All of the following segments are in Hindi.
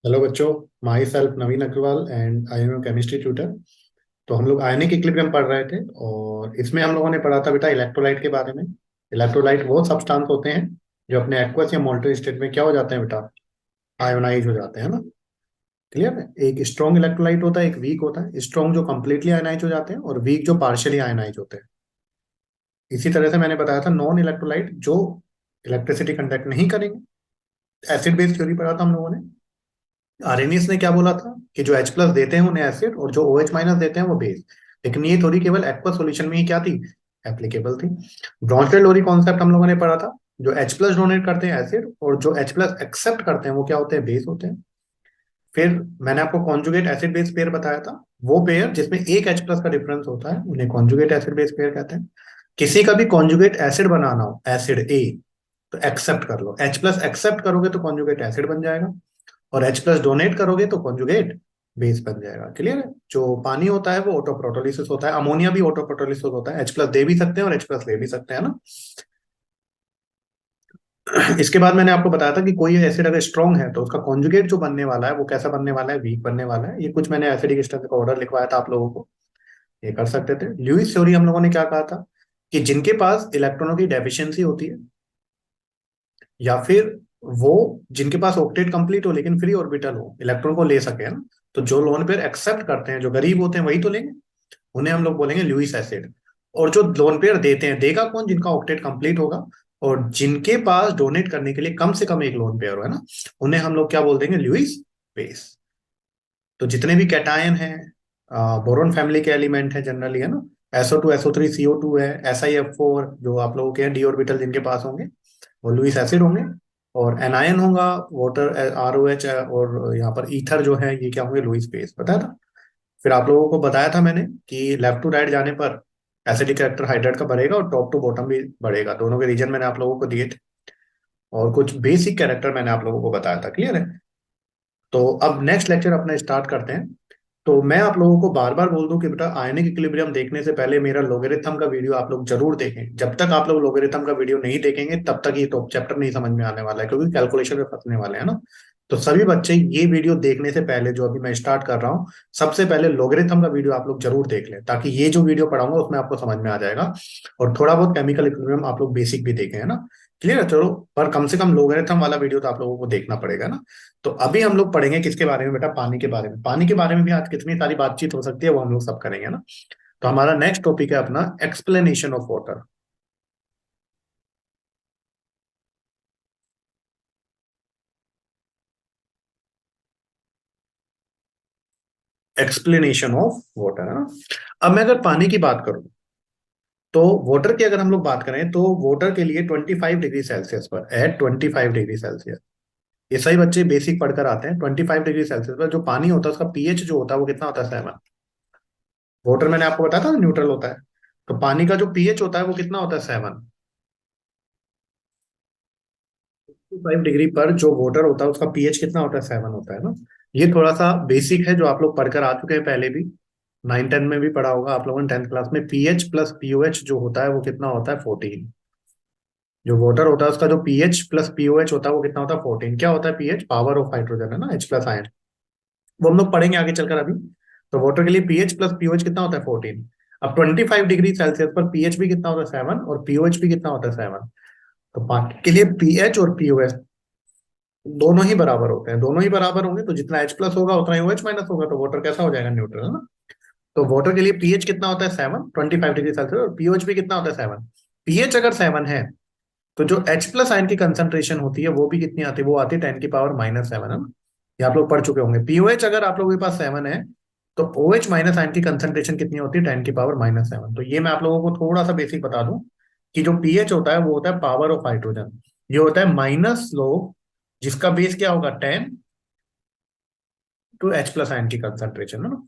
हेलो बच्चों। Myself Naveen Agarwal and I am chemistry tutor. तो हम लोग आयनिक इक्विलिब्रियम पढ़ रहे थे और इसमें हम लोगों ने पढ़ा था बेटा इलेक्ट्रोलाइट के बारे में। इलेक्ट्रोलाइट वो सब्सटेंस होते हैं जो अपने एक्वस या मोल्टरी स्टेट में क्या हो जाते हैं बेटा, आयोनाइज हो जाते हैं ना। क्लियर है। एक स्ट्रॉन्ग इलेक्ट्रोलाइट होता है, एक वीक होता है। स्ट्रॉन्ग जो कंप्लीटली आयनाइज हो जाते हैं और वीक जो पार्शियली आयनाइज होते हैं। इसी तरह से मैंने बताया था नॉन इलेक्ट्रोलाइट जो इलेक्ट्रिसिटी कंडक्ट नहीं करेंगे। एसिड बेस थ्योरी पढ़ा था हम लोगों ने। आर्हेनियस ने क्या बोला था कि जो H प्लस देते हैं उन्हें एसिड और जो OH माइनस देते हैं वो बेस। लेकिन ये थोड़ी केवल एक्वस सॉल्यूशन में ही क्या थी, एप्लीकेबल थी। ब्रॉन्स्टेड लोरी कॉन्सेप्ट हम लोगों ने पढ़ा था। जो H प्लस डोनेट करते हैं एसिड और जो H प्लस एक्सेप्ट करते हैं वो क्या होते हैं, बेस होते हैं। फिर मैंने आपको कॉन्जुगेट एसिड बेस पेयर बताया था। वो पेयर जिसमें एक H प्लस का डिफरेंस होता है उन्हें कॉन्जुगेट एसिड बेस पेयर कहते हैं। किसी का भी कॉन्जुगेट एसिड बनाना हो, एसिड ए, तो एक्सेप्ट कर लो, H प्लस एक्सेप्ट करोगे तो कॉन्जुगेट एसिड बन जाएगा। और H प्लस डोनेट करोगे तो कॉन्जुगेट बेस बन जाएगा। क्लियर है। जो पानी होता है वो ऑटो प्रोटोलिसिस होता है, अमोनिया भी ऑटो प्रोटोलिसिस होता है। H प्लस दे भी सकते हैं और H प्लस ले भी सकते हैं ना। इसके बाद मैंने आपको बताया था कि कोई एसिड अगर स्ट्रॉन्ग है तो उसका कॉन्जुगेट जो बनने वाला है वो कैसा बनने वाला है, वीक बनने वाला है। ये कुछ मैंने एसिडिक स्ट्रेंथ का ऑर्डर लिखवाया था आप लोगों को, ये कर सकते थे। ल्यूइस थ्योरी हम लोगों ने क्या कहा था कि जिनके पास इलेक्ट्रॉनों की डेफिशिएंसी होती है या फिर वो जिनके पास ऑक्टेट कंप्लीट हो लेकिन फ्री ऑर्बिटल हो, इलेक्ट्रॉन को ले सके, है ना। तो जो लोन पेयर एक्सेप्ट करते हैं, जो गरीब होते हैं वही तो लेंगे, उन्हें हम लोग बोलेंगे लुईस एसिड। और जो लोन पेयर देते हैं, देगा कौन, जिनका ऑक्टेट कंप्लीट होगा और जिनके पास डोनेट करने के लिए कम से कम एक लोन पेयर हो, है ना, उन्हें हम लोग क्या बोल देंगे, लुईस बेस। तो जितने भी कैटायन हैं, बोरोन फैमिली के एलिमेंट है जनरली, है ना, SO2 SO3 CO2 है, SiF4 जो आप लोगों के डी ऑर्बिटल जिनके पास होंगे वो लुईस एसिड होंगे। और एनायन होगा वाटर, ROH, और यहाँ पर ईथर जो है ये क्या होंगे, लुईस बेस। बताया था। फिर आप लोगों को बताया था मैंने कि लेफ्ट टू राइट जाने पर एसिडिक कैरेक्टर हाइड्रेट का बढ़ेगा और टॉप टू बॉटम भी बढ़ेगा। दोनों के रीजन मैंने आप लोगों को दिए थे और कुछ बेसिक कैरेक्टर मैंने आप लोगों को बताया था। क्लियर है। तो अब नेक्स्ट लेक्चर अपना स्टार्ट करते हैं। तो मैं आप लोगों को बार बार बोल दूं कि बेटा आयनिक इक्विलिब्रियम देखने से पहले मेरा लोगरिथम का वीडियो आप लोग जरूर देखें। जब तक आप लोग लोगरिथम का वीडियो नहीं देखेंगे तब तक ये तो चैप्टर नहीं समझ में आने वाला है, क्योंकि कैलकुलेशन में फंसने वाले हैं ना। तो सभी बच्चे ये वीडियो देखने से पहले, जो अभी मैं स्टार्ट कर रहा हूँ, सबसे पहले लोगरिथम का वीडियो आप लोग जरूर देख लें, ताकि ये जो वीडियो पढ़ाऊंगा उसमें आपको समझ में आ जाएगा। और थोड़ा बहुत केमिकल इक्विलिब्रियम आप लोग बेसिक भी देखें, है ना। क्लियर है। चलो, पर कम से कम लोगरिथम वाला वीडियो तो आप लोगों को देखना पड़ेगा ना। तो अभी हम लोग पढ़ेंगे किसके बारे में बेटा, पानी के बारे में। पानी के बारे में भी आज कितनी सारी बातचीत हो सकती है वो हम लोग सब करेंगे ना। तो हमारा नेक्स्ट टॉपिक है अपना explanation of water. Explanation of water, है ना। अब मैं अगर पानी की बात करूं तो वाटर की अगर हम लोग बात करें तो वाटर के लिए 25 डिग्री सेल्सियस पर, एट 25 डिग्री सेल्सियस, ये सही बच्चे बेसिक पढ़कर आते हैं। 25 डिग्री सेल्सियस पर जो पानी होता है उसका पीएच जो होता है वो कितना होता है, 7। वाटर मैंने आपको बताया था न्यूट्रल होता है, तो पानी का जो पीएच होता है वो कितना होता है, 7। 5 डिग्री पर जो वाटर होता है उसका पीएच कितना होता है, 7 होता है ना। ये थोड़ा सा बेसिक है जो आप लोग पढ़कर आ चुके हैं पहले भी। 9 10 में भी पढ़ा होगा आप लोगों ने, 10th क्लास में। पीएच प्लस पीओएच जो होता है वो कितना होता है, 14। जो वाटर होता है उसका जो पीएच प्लस पीओएच होता है वो कितना होता है, 14। क्या होता है पीएच, पावर ऑफ हाइड्रोजन, है ना, H प्लस आयन। वो हम लोग पढ़ेंगे आगे चलकर अभी। तो वाटर के लिए पीएच प्लस पीओएच कितना होता है, 14। अब 25 डिग्री सेल्सियस पर पीएच भी कितना होता है, 7, और पीओएच भी कितना होता है, 7। तो पानी के लिए पीएच और पीओएच दोनों ही बराबर होते हैं। दोनों ही बराबर होंगे तो जितना H प्लस होगा उतना ही OH माइनस होगा, तो वाटर कैसा हो जाएगा, न्यूट्रल, है ना। तो वाटर के लिए पीएच कितना होता है, 7, 25 डिग्री सेल्सियस, और पीओएच भी कितना होता है, 7। पीएच अगर 7 है तो जो H प्लस आयन की कंसंट्रेशन होती है वो भी कितनी आती है, वो आती है 10 की पावर -7, है ना। ये आप लोग पढ़ चुके होंगे। पीओएच अगर आप लोगों के पास 7 है तो OH माइनस आयन की कंसंट्रेशन कितनी होती है, 10 की पावर -7। तो ये मैं आप लोगों को थोड़ा सा बेसिक बता दूं कि जो पीएच होता है वो होता है पावर ऑफ हाइड्रोजन। ये होता है माइनस लोग जिसका बेस क्या होगा, 10 टू H प्लस आयन की कंसंट्रेशन, है ना।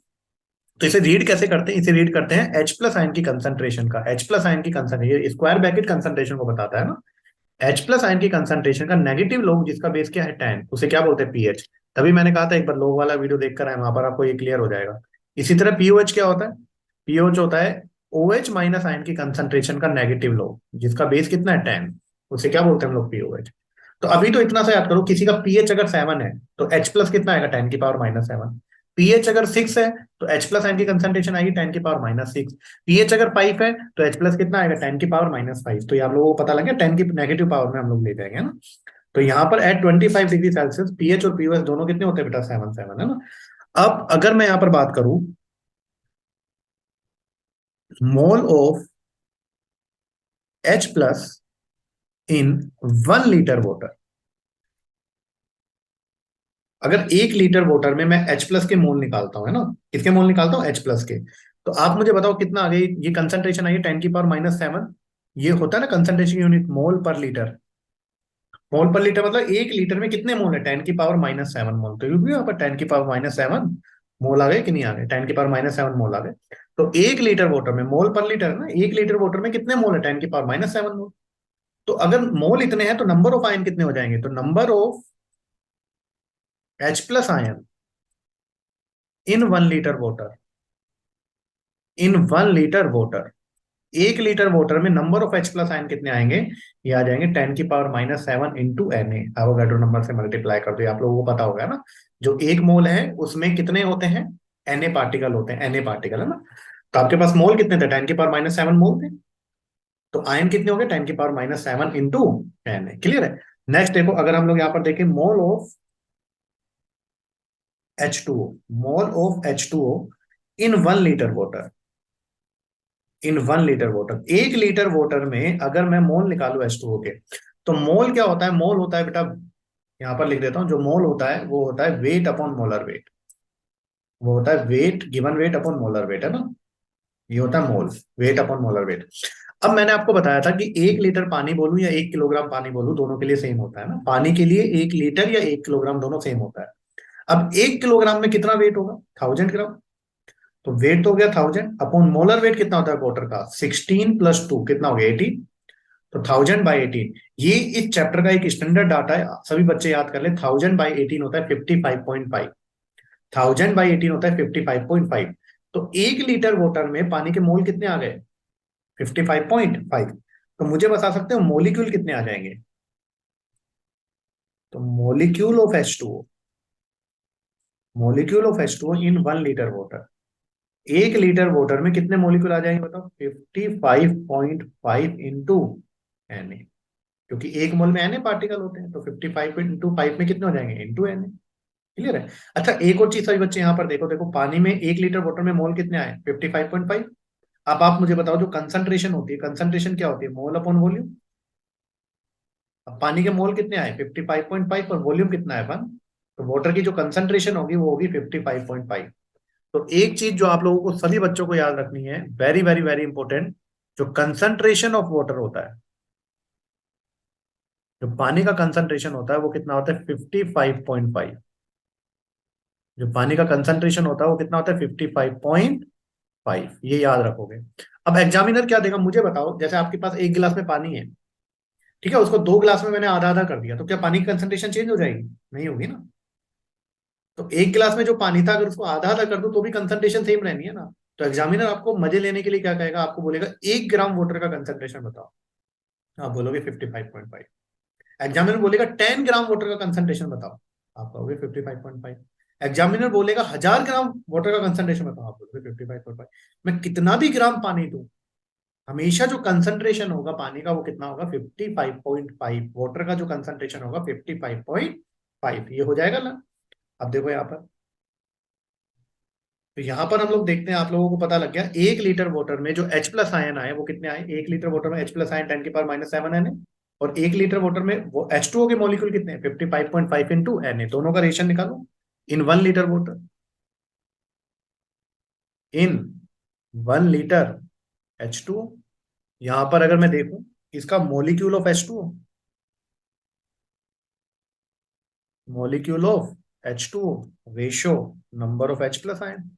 तो इसे रीड कैसे करते हैं, इसे रीड करते हैं H प्लस आयन की कंसंट्रेशन का। H प्लस आयन की कंसंट्रेशन स्क्वायर ब्रैकेट कंसंट्रेशन को बताता है ना। H प्लस आयन की कंसंट्रेशन का नेगेटिव लोग जिसका बेस क्या है, 10, उसे क्या बोलते हैं, पीएच। तभी मैंने कहा था एक बार लोग वाला वीडियो देखकर आए, वहां पर आपको ये क्लियर हो जाएगा। इसी तरह पीओएच क्या होता है, पीओएच होता है OH माइनस आयन की कंसंट्रेशन का नेगेटिव लोग जिसका बेस कितना है, 10, उसे क्या बोलते हैं हम लोग, पीओएच। तो अभी तो इतना सा याद करो, किसी का पीएच अगर 7 है तो एच प्लस कितना आएगा, 10⁻⁻7। पीएच अगर 6 है तो एच प्लस आयन की कंसंट्रेशन आएगी 10⁻⁻6। पीएच अगर 5 है तो एच प्लस कितना आएगा, 10⁻⁻5। तो ये आप लोगों को पता लग गया, 10 की नेगेटिव पावर में हम लोग ले जाएंगे, है ना। तो यहाँ पर एट 25 डिग्री सेल्सियस पीएच और पीओएस दोनों कितने होते हैं बेटा, 7 7, है ना। अब अगर मैं यहाँ पर बात करूं mole of H plus in 1 litre water, अगर 1 लीटर वाटर में मैं एच प्लस के मोल निकालता हूं, है ना, किसके मोल निकालता हूं, एच प्लस के, तो आप मुझे बताओ कितना आ गई, ये कंसंट्रेशन आई है 10⁻⁻7। ये होता है ना कंसंट्रेशन यूनिट, मोल पर लीटर। मोल पर लीटर मतलब 1 लीटर में कितने मोल है, 10⁻⁻7 मोल। तो ये भी यहाँ पर 10⁻⁻7 मोल आ गए कि नहीं आ गए, 10⁻⁻7 मोल आ गए। तो 1 लीटर वाटर में, मोल पर लीटर है ना, 1 लीटर वाटर में कितने मोल है, 10⁻⁻7 मोल। तो अगर मोल इतने हैं तो नंबर ऑफ आयन कितने हो जाएंगे, तो number of H plus ion in 1 litre water, in 1 litre water, 1 litre water में number of H plus ion कितने आएंगे, ये आ जाएंगे 10⁻⁻7 into N A. Avogadro number से मल्टीप्लाई कर दो, आप लोगों को पता होगा ना, जो एक मोल है उसमें कितने होते हैं, एन ए पार्टिकल होते हैं, एन ए पार्टिकल, है ना। तो आपके पास मोल कितने थे, 10⁻⁻7 मोल थे। तो आयन कितने हो गए, 10⁻⁻7 इंटू एन ए। क्लियर है। नेक्स्ट देखो, अगर हम लोग यहाँ पर देखें mole of H2O, mole of H2O in 1 litre water, in 1 litre water, 1 litre water में अगर मैं मोल निकालू H2O के, तो मोल क्या होता है, मोल होता है बेटा, यहां पर लिख देता हूं, जो मोल होता है वो होता है वेट अपॉन मोलर वेट। वो होता है weight, given weight upon molar weight, है ना। ये होता है mole, weight upon molar weight. अब मैंने आपको बताया था कि 1 लीटर पानी बोलूं या 1 किलोग्राम पानी बोलूं, दोनों के लिए सेम होता है ना। पानी के लिए 1 लीटर या 1 किलोग्राम दोनों सेम होता है। अब 1 किलोग्राम में कितना वेट होगा, 1000 ग्राम। तो वेट तो हो गया 1000 अपॉन मोलर वेट कितना होता है वाटर का, 16 + 2 कितना हो गया, 18। तो 1000/18, ये इस चैप्टर का एक स्टैंडर्ड डाटा है, सभी बच्चे याद कर ले। 1000/18 होता है 55.5, 1000/18 होता है 55.5। तो 1 लीटर वाटर में पानी के मोल कितने आ गए, 55.5। तो मुझे बता सकते हो मोलिक्यूल कितने आ जाएंगे, तो molecule of H2O, molecule of H2O in 1 litre water, 1 litre water में कितने मोलिक्यूल आ जाएंगे बताओ, 55.5 इंटू एन ए, क्योंकि एक मोल में एन ए पार्टिकल होते हैं, तो 55 इंटू 5 में कितने हो जाएंगे, इंटू एन ए। क्लियर है। अच्छा एक और चीज सभी बच्चे यहाँ पर देखो, देखो पानी में 1 लीटर वाटर में मोल कितने आए, 55.5। अब आप मुझे बताओ जो कंसंट्रेशन होती है, कंसंट्रेशन क्या होती है, मोल अपॉन वॉल्यूम। अब पानी के मोल कितने आए, 55.5, और वॉल्यूम कितना है 1। तो वाटर की जो कंसंट्रेशन होगी वो होगी 55.5। तो एक चीज जो आप लोगों को, सभी बच्चों को याद रखनी है, वेरी वेरी वेरी इंपॉर्टेंट, जो कंसंट्रेशन ऑफ वाटर होता है, जो पानी का कंसंट्रेशन होता है वो कितना होता है, 55.5। जो पानी का कंसंट्रेशन होता है वो कितना होता है, 55.5। ये याद रखोगे। अब एग्जामिनर क्या देगा मुझे बताओ, जैसे आपके पास एक गिलास में पानी है, ठीक है, उसको 2 गिलास में मैंने आधा आधा कर दिया, तो क्या पानी की कंसंट्रेशन चेंज हो जाएगी, नहीं होगी ना। तो एक गिलास में जो पानी था, अगर उसको आधा आधा कर दो तो भी कंसंट्रेशन सेम रहनी है ना। तो एग्जामिनर आपको मजे लेने के लिए क्या कहेगा, आपको बोलेगा 1 ग्राम वाटर का कंसंट्रेशन बताओ, आप बोलोगे 55.5। एग्जामिनर बोलेगा 10 ग्राम वाटर का कंसंट्रेशन बताओ, आप कहोगे 55.5। एग्जामिनर बोलेगा 1000 ग्राम वाटर का कंसंट्रेशन बताओ, आप बोलोगे 55.5। मैं कितना भी ग्राम पानी दूं, हमेशा जो कंसंट्रेशन होगा पानी का वो कितना होगा, 55.5। वाटर का जो कंसंट्रेशन होगा 55.5, ये हो जाएगा ना। अब देखो यहाँ पर, तो यहाँ पर हम लोग देखते हैं, आप लोगों को पता लग गया 1 लीटर वाटर में जो एच प्लस आयन आए वो कितने आए, 1 लीटर वाटर में H plus ion 10⁻⁻7 N A, और 1 लीटर वाटर में वो H2O के मॉलिक्यूल कितने हैं, 55.5 इंटू एन ए। दोनों का रेशन निकालो इन 1 litre water, in 1 litre H2O। यहां पर अगर मैं देखूं इसका molecule of H2O, molecule of H2O ratio number of H plus ion,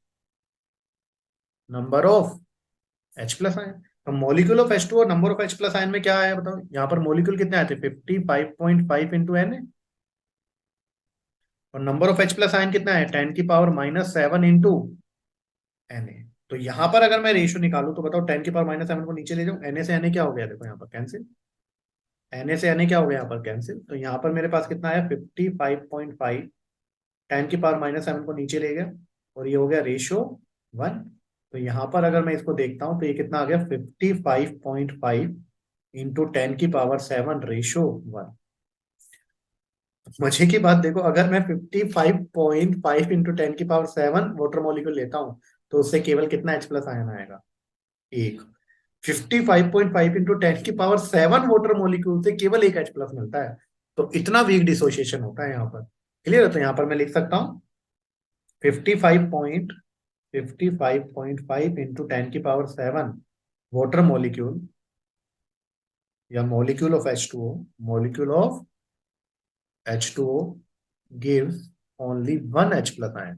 number of H plus ion. तो मॉलिक्यूल ऑफ H2 और number of H plus ion में क्या आया बताओ, यहाँ पर मॉलिक्यूल कितने आए थे, 55.5 इंटू एन ए, और number of H plus ion कितना है, 10⁻⁻7 इंटू एन ए। तो यहाँ पर अगर मैं रेशियो निकालू तो बताओ 10⁻⁻7 को नीचे ले जाऊं, एन ए से एन ए क्या हो गया, देखो यहाँ पर कैंसिल। Na से Na क्या हो गया यहाँ पर कैंसिल, तो यहाँ पर मेरे पास कितना आया 55.5, 10⁻⁻7 को नीचे ले गया और ये हो गया रेशो 1। तो यहाँ पर अगर मैं इसको देखता हूँ तो ये कितना आ गया 55.5 इंटू 10⁻7 रेशो 1। मजे की बात देखो, अगर मैं 55.5 इंटू 10⁻7 वाटर मॉलिक्यूल लेता हूँ तो उससे केवल कितना H प्लस आयन आएगा, एक। 55.5 इंटू 10⁻7 वाटर मॉलिक्यूल से केवल एक H प्लस मिलता है। तो इतना वीक डिसोसिएशन होता है यहाँ पर। क्लियर है? तो यहाँ पर मैं लिख सकता हूँ 55.5 इंटू 10⁻7 वाटर मॉलिक्यूल या molecule of H2O, molecule of H2O gives only one H plus ion,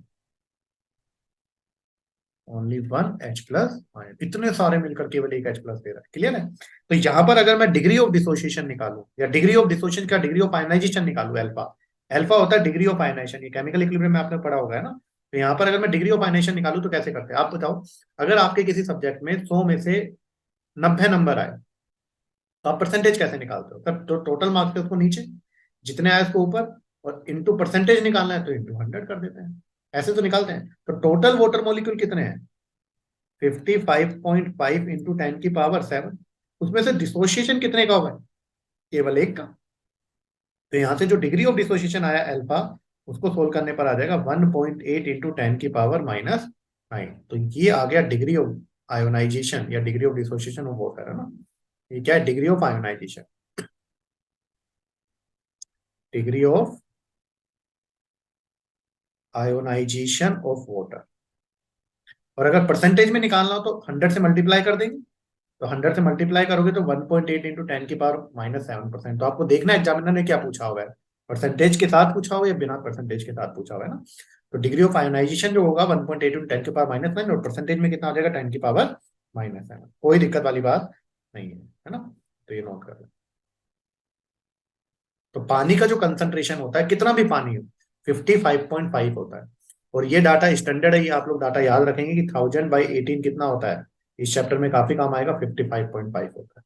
only one H plus ion. इतने सारे मिलकर केवल एक H प्लस दे रहा है। क्लियर है? तो यहां पर अगर मैं डिग्री ऑफ डिसोसिएशन निकालूं या डिग्री ऑफ डिसोसिएशन का डिग्री ऑफ आयनाइजेशन निकालूं, अल्फा, अल्फा होता है डिग्री ऑफ आयनाइजेशन, ये केमिकल इक्विलिब्रियम में आपने पढ़ा होगा है ना। तो यहाँ पर अगर मैं डिग्री ऑफ आयनाइजेशन निकालूं तो कैसे करते हैं आप बताओ। अगर आपके किसी सब्जेक्ट में 100 में से 90 नंबर आए तो आप परसेंटेज कैसे निकालते हो? तो टोटल मार्क्स के उसको नीचे, जितने आए उसको ऊपर, और इंटू परसेंटेज निकालना है तो इंटू 100 कर देते हैं। ऐसे तो निकालते हैं। तो टोटल वाटर मॉलिक्यूल कितने हैं? 55.5 इंटू 10⁻7। उसमें से डिसोसिएशन कितने का होगा? केवल एक का। तो यहां से जो डिग्री ऑफ डिसोसिएशन आया अल्फा, उसको सोल्व करने पर आ जाएगा 1.8 इंटू 10⁻⁻9। तो ये आ गया डिग्री ऑफ आयोनाइजेशन या degree of dissociation of water, है ना। ये क्या है? Degree of ionisation, degree of ionisation of water. और अगर परसेंटेज में निकालना हो तो 100 से मल्टीप्लाई कर देंगे। तो 100 से मल्टीप्लाई करोगे तो 1.8 इंटू 10⁻⁻7%। तो आपको देखना एग्जामिनर ने क्या पूछा हुआ है, परसेंटेज के साथ पूछा हुआ है या बिना परसेंटेज के साथ पूछा हुआ है ना। तो डिग्री ऑफ आयोनाइजेशन जो होगा 1.8 इंटू 10⁻⁻9, और परसेंटेज में कितना आ जाएगा 10⁻⁻7। कोई दिक्कत वाली बात नहीं है ना। तो ये नोट कर लें। तो पानी का जो कंसंट्रेशन होता है, कितना भी पानी हो, 55.5 होता है। और ये डाटा स्टैंडर्ड है, ये आप लोग डाटा याद रखेंगे कि 1000/18 कितना होता है। इस चैप्टर में काफी काम आएगा, 55.5 होता है।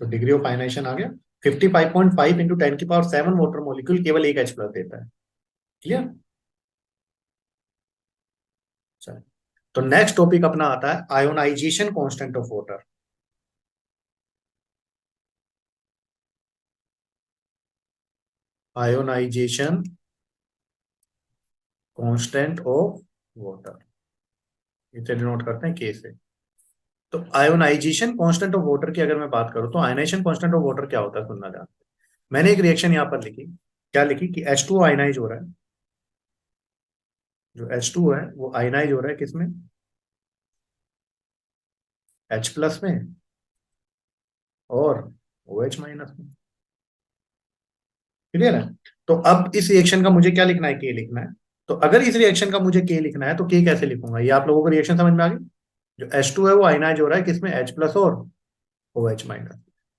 तो डिग्री ऑफ आयनाइजेशन आ गया 55.5 इंटू 10⁻7 वाटर मॉलिक्यूल केवल एक H प्लस देता है। क्लियर? चलो, तो नेक्स्ट टॉपिक अपना आता है ionisation constant of water. Ionisation constant of water, इसे डिनोट करते हैं K से। तो आयोनाइजेशन कांस्टेंट ऑफ वाटर की अगर मैं बात करूं तो आयोनाइजेशन कांस्टेंट ऑफ वाटर क्या होता है सुनना चाहते हैं। मैंने एक रिएक्शन यहां पर लिखी, क्या लिखी कि H2O आयनाइज हो रहा है। जो H2O है वो आयनाइज हो रहा है किसमें? H प्लस में और OH माइनस में। क्लियर है? तो अब इस रिएक्शन का मुझे क्या लिखना है? के लिखना है। तो अगर इस रिएक्शन का मुझे के लिखना है तो के कैसे लिखूंगा? ये आप लोगों को रिएक्शन समझ में आ गई। जो H2 है वो आयनाइज हो रहा है किसमें? H प्लस और OH माइनस।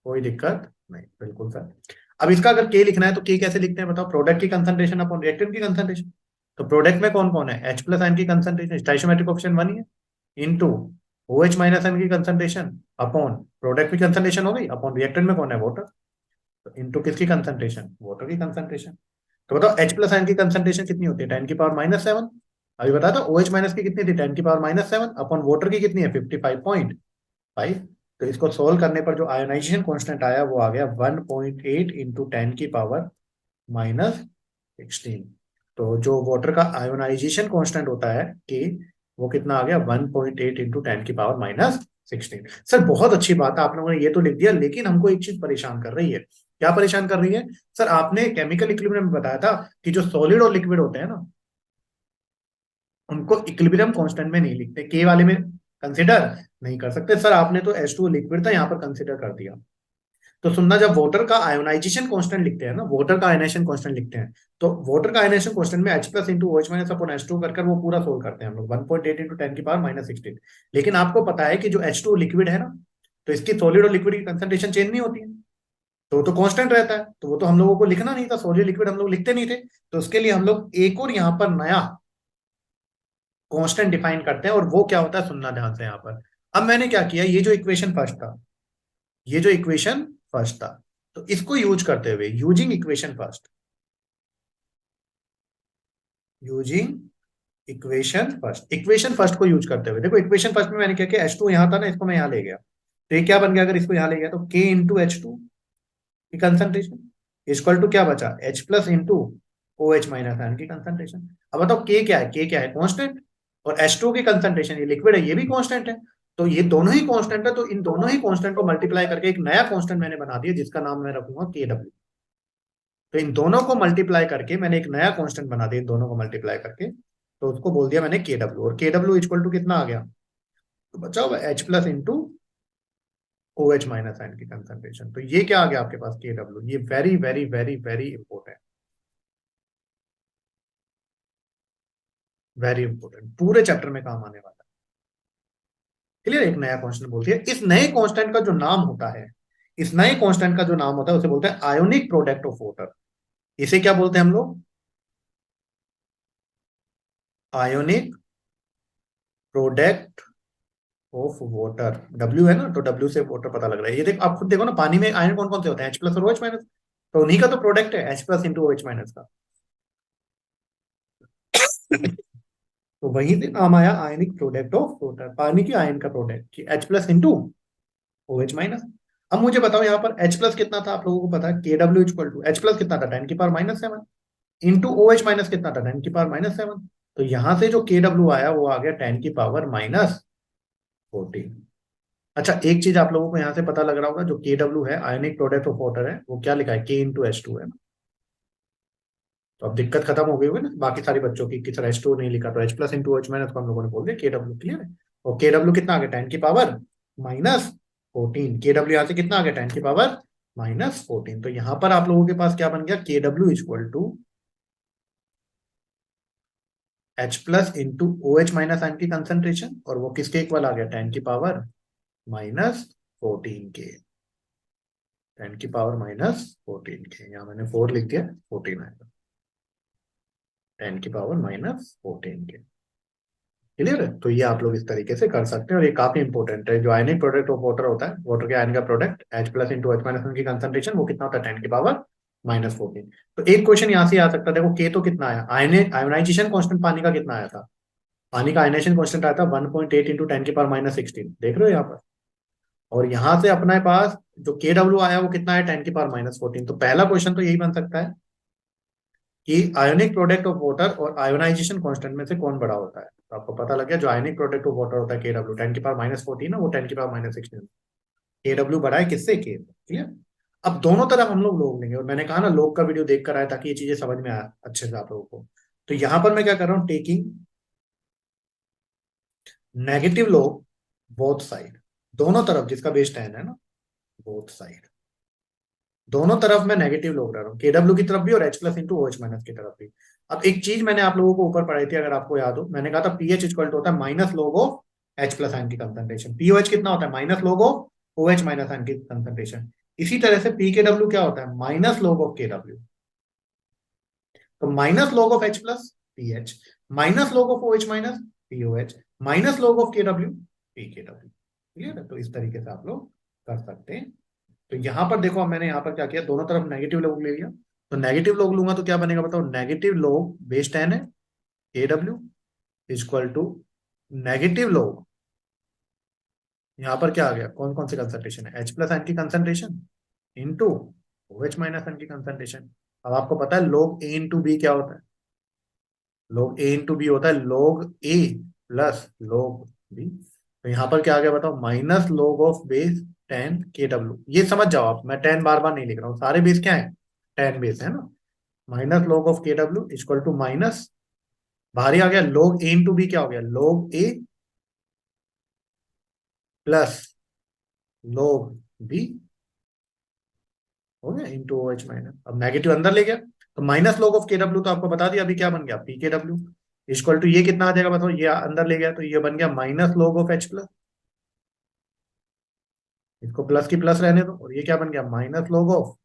कोई दिक्कत नहीं, बिल्कुल सर। अब इसका अगर के लिखना है तो के कैसे लिखते हैं बताओ? प्रोडक्ट की कंसंट्रेशन अपॉन रिएक्टेंट की कंसंट्रेशन। तो प्रोडक्ट में कौन कौन है? H प्लस आयन की कंसंट्रेशन, स्टोइचियोमेट्रिक कोएफिशिएंट 1 ही है, इनटू OH माइनस आयन की कंसंट्रेशन अपॉन प्रोडक्ट की कंसंट्रेशन हो गई, अपॉन रिएक्टेंट में कौन है? वाटर। तो इनटू किसकी कंसंट्रेशन? वाटर की कंसंट्रेशन। तो बताओ H प्लस आयन की कंसंट्रेशन कितनी होती है? 10⁻⁻7। अभी बता दो OH माइनस की कितनी थी? 10⁻⁻7 अपॉन वाटर की कितनी है? 55.5। तो इसको सोल्व करने पर जो आयोनाइजेशन कांस्टेंट आया वो आ गया 1.8 इंटू 10⁻⁻16। तो जो वाटर का आयोनाइजेशन कांस्टेंट होता है के, वो कितना आ गया? 1.8 इंटू 10⁻⁻16। सर बहुत अच्छी बात है, आप लोगों ने ये तो लिख दिया, लेकिन हमको एक चीज परेशान कर रही है। क्या परेशान कर रही है? सर आपने केमिकल इक्विलिब्रियम में बताया था कि जो सॉलिड और लिक्विड होते हैं ना, उनको इक्विलिब्रियम कांस्टेंट में नहीं लिखते, के वाले में कंसिडर नहीं कर सकते। सर आपने तो H2O लिक्विड था यहाँ पर कंसिडर कर दिया। तो सुनना, जब वाटर का आयोनाइजेशन कांस्टेंट लिखते हैं ना, वाटर का आयोनाइजेशन कांस्टेंट लिखते हैं, तो वाटर का आयोनाइजेशन कांस्टेंट में H plus into OH minus upon H2 कर वो पूरा सोल्व करते हैं हम लोग 1.8 इंटू 10⁻⁻16। लेकिन आपको पता है कि जो H2O लिक्विड है ना, तो इसकी सॉलिड और लिक्विड की कंसंट्रेशन चेंज नहीं होती है, तो वो तो कांस्टेंट रहता है। तो वो तो हम लोगों को लिखना नहीं था, सॉलिड लिक्विड हम लोग लिखते नहीं थे। तो उसके लिए हम लोग एक और यहाँ पर नया कांस्टेंट डिफाइन करते हैं, और वो क्या होता है सुनना ध्यान से यहाँ पर। अब मैंने क्या किया, ये जो इक्वेशन फर्स्ट था, ये जो इक्वेशन फर्स्ट था, तो इसको यूज करते हुए, using equation first, using equation first को यूज करते हुए, देखो इक्वेशन फर्स्ट में मैंने क्या किया, H2 यहाँ था ना, इसको मैं यहाँ ले गया, तो ये क्या बन गया, अगर इसको यहाँ ले गया तो K इंटू H2 की कंसंट्रेशन इक्वल टू क्या बचा, H plus into O H minus ion की कंसंट्रेशन। अब बताओ K क्या है, K क्या है, कांस्टेंट, और H2 की कंसंट्रेशन, ये लिक्विड है, ये भी कांस्टेंट है, तो ये दोनों ही कांस्टेंट है, तो इन दोनों ही कांस्टेंट को मल्टीप्लाई करके एक नया कांस्टेंट मैंने बना दिया, जिसका नाम मैं रखूंगा KW। तो इन दोनों को मल्टीप्लाई करके मैंने एक नया कांस्टेंट बना दिया, इन दोनों को मल्टीप्लाई करके, तो उसको बोल दिया मैंने KW, और KW इक्वल टू कितना आ गया, तो बचा हुआ H plus into O H minus ion की कंसंट्रेशन। तो ये क्या आ गया आपके पास, KW। ये very very very very important, very important, पूरे चैप्टर में काम आने वाला है। क्लियर, एक नया कांस्टेंट बोलती है, इस नए कांस्टेंट का जो नाम होता है, इस नए कांस्टेंट का जो नाम होता है उसे बोलते हैं आयोनिक प्रोडक्ट ऑफ वाटर। इसे क्या बोलते हैं हम लोग, ionic product of water. W है ना, तो डब्ल्यू से वाटर पता लग रहा है। ये देख, आप खुद देखो ना, पानी में आयन कौन कौन से होते हैं, H प्लस और OH माइनस, तो उन्हीं का तो प्रोडक्ट है H plus into OH minus का। तो वहीं से नाम आया आयनिक प्रोडक्ट ऑफ वाटर, पानी की आयन का product, H plus into OH minus. अब मुझे बताओ यहाँ पर H प्लस कितना था, आप लोगों को पता है, KW equal to H plus कितना था, 10⁻⁷ इंटू OH माइनस कितना था, 10⁻⁷। तो यहां से जो KW आया वो आ गया 10⁻⁴। अच्छा, एक चीज आप लोगों को यहाँ से पता लग रहा होगा, जो KW है, आयनिक प्रोडक्ट ऑफ वाटर है, वो क्या लिखा है, K इंटू H2 है ना। तो अब दिक्कत खत्म हो गई होगी ना बाकी सारे बच्चों की, कि सर H2 नहीं लिखा, तो H plus into OH minus को हम लोगों ने बोल दिया KW। क्लियर है। और KW कितना आ गया, 10⁻⁻14। KW यहाँ से कितना आ गया, 10⁻⁻14। तो यहाँ पर आप लोगों के पास क्या बन गया, KW equal to H plus into OH minus ion की कंसंट्रेशन, और वो किसके इक्वल आ गया, 10⁻⁻14 के, 10⁻⁻14 के, यहाँ मैंने 4 लिख दिया, 14 आएगा, 10⁻⁻14 के। क्लियर है। तो ये आप लोग इस तरीके से कर सकते हैं, और ये काफी इंपॉर्टेंट है। जो आयनिक प्रोडक्ट ऑफ वाटर होता है, वाटर के आयन का product, H plus into OH minus की कंसंट्रेशन, वो कितना होता है, 10⁻⁻14। तो एक क्वेश्चन यहाँ से आ सकता है, देखो K तो कितना आया, आयोनाइजेशन कांस्टेंट पानी का कितना आया था, पानी का आयनाइजेशन कांस्टेंट आया था 1.8 इंटू 10⁻⁻16, देख रहे हो यहाँ पर। और यहाँ से अपने पास जो KW आया वो कितना है, 10⁻⁻14। तो पहला क्वेश्चन तो यही बन सकता है कि आयोनिक प्रोडक्ट ऑफ वाटर और आयोनाइजेशन कांस्टेंट में से कौन बड़ा होता है। तो आपको पता लग गया, जो आयोनिक प्रोडक्ट ऑफ वाटर होता है KW, 10⁻⁻14 है, वो 10⁻⁻16। KW बड़ा है किससे, K। क्लियर। अब दोनों तरफ हम लोग लोग लेंगे, और मैंने कहा ना लोग का वीडियो देख कर आया, ताकि ये चीजें समझ में आए अच्छे से आप लोगों को। तो यहां पर मैं क्या कर रहा हूँ, टेकिंग नेगेटिव लोग बोथ साइड, दोनों तरफ जिसका बेस 10 है ना, बोथ साइड, दोनों तरफ मैं नेगेटिव लोग रह रहा हूँ, KW की तरफ भी और H plus into OH minus की तरफ भी। अब एक चीज मैंने आप लोगों को ऊपर पढ़ाई थी, अगर आपको याद हो, मैंने कहा था पीएच इक्वल टू होता है माइनस लोग ऑफ H प्लस आयन की कंसंट्रेशन, पीओएच कितना होता है, माइनस लोग ऑफ OH माइनस आयन की कंसंट्रेशन। इसी तरह से PKW क्या होता है, माइनस लोग ऑफ KW। तो माइनस लोग of H plus pH, minus लोग of OH minus pOH, minus लोग ऑफ KW PKW। क्लियर है। तो इस तरीके से आप लोग कर सकते हैं। तो यहां पर देखो, मैंने यहां पर क्या किया, दोनों तरफ नेगेटिव लोग ले लिया। तो नेगेटिव लोग लूंगा तो क्या बनेगा बताओ, नेगेटिव लोग बेस 10 है, KW इक्वल टू नेगेटिव लोग, यहां पर क्या आ गया, कौन कौन सी कंसंट्रेशन है, H प्लस आयन की concentration into OH minus ion की कंसंट्रेशन। अब आपको पता है log A इंटू बी क्या होता है, log A इंटू बी होता है log A plus log B। तो यहाँ पर क्या आ गया बताओ, minus log of base 10 KW। ये समझ जाओ आप, मैं 10 बार बार नहीं लिख रहा हूँ, सारे बेस क्या है, 10 बेस है ना। Minus log of KW equal to minus, बाहर ही आ गया, log A इंटू बी क्या हो गया, log A plus log B हो गया इंटू OH माइनस। अब नेगेटिव अंदर ले गया, तो माइनस log ऑफ KW, तो आपको बता दिया अभी क्या बन गया, PKW इक्वल टू, ये कितना आ जाएगा बताओ, ये अंदर ले गया तो ये बन गया minus log of H plus, इसको प्लस की प्लस रहने दो, और ये क्या बन गया, minus log of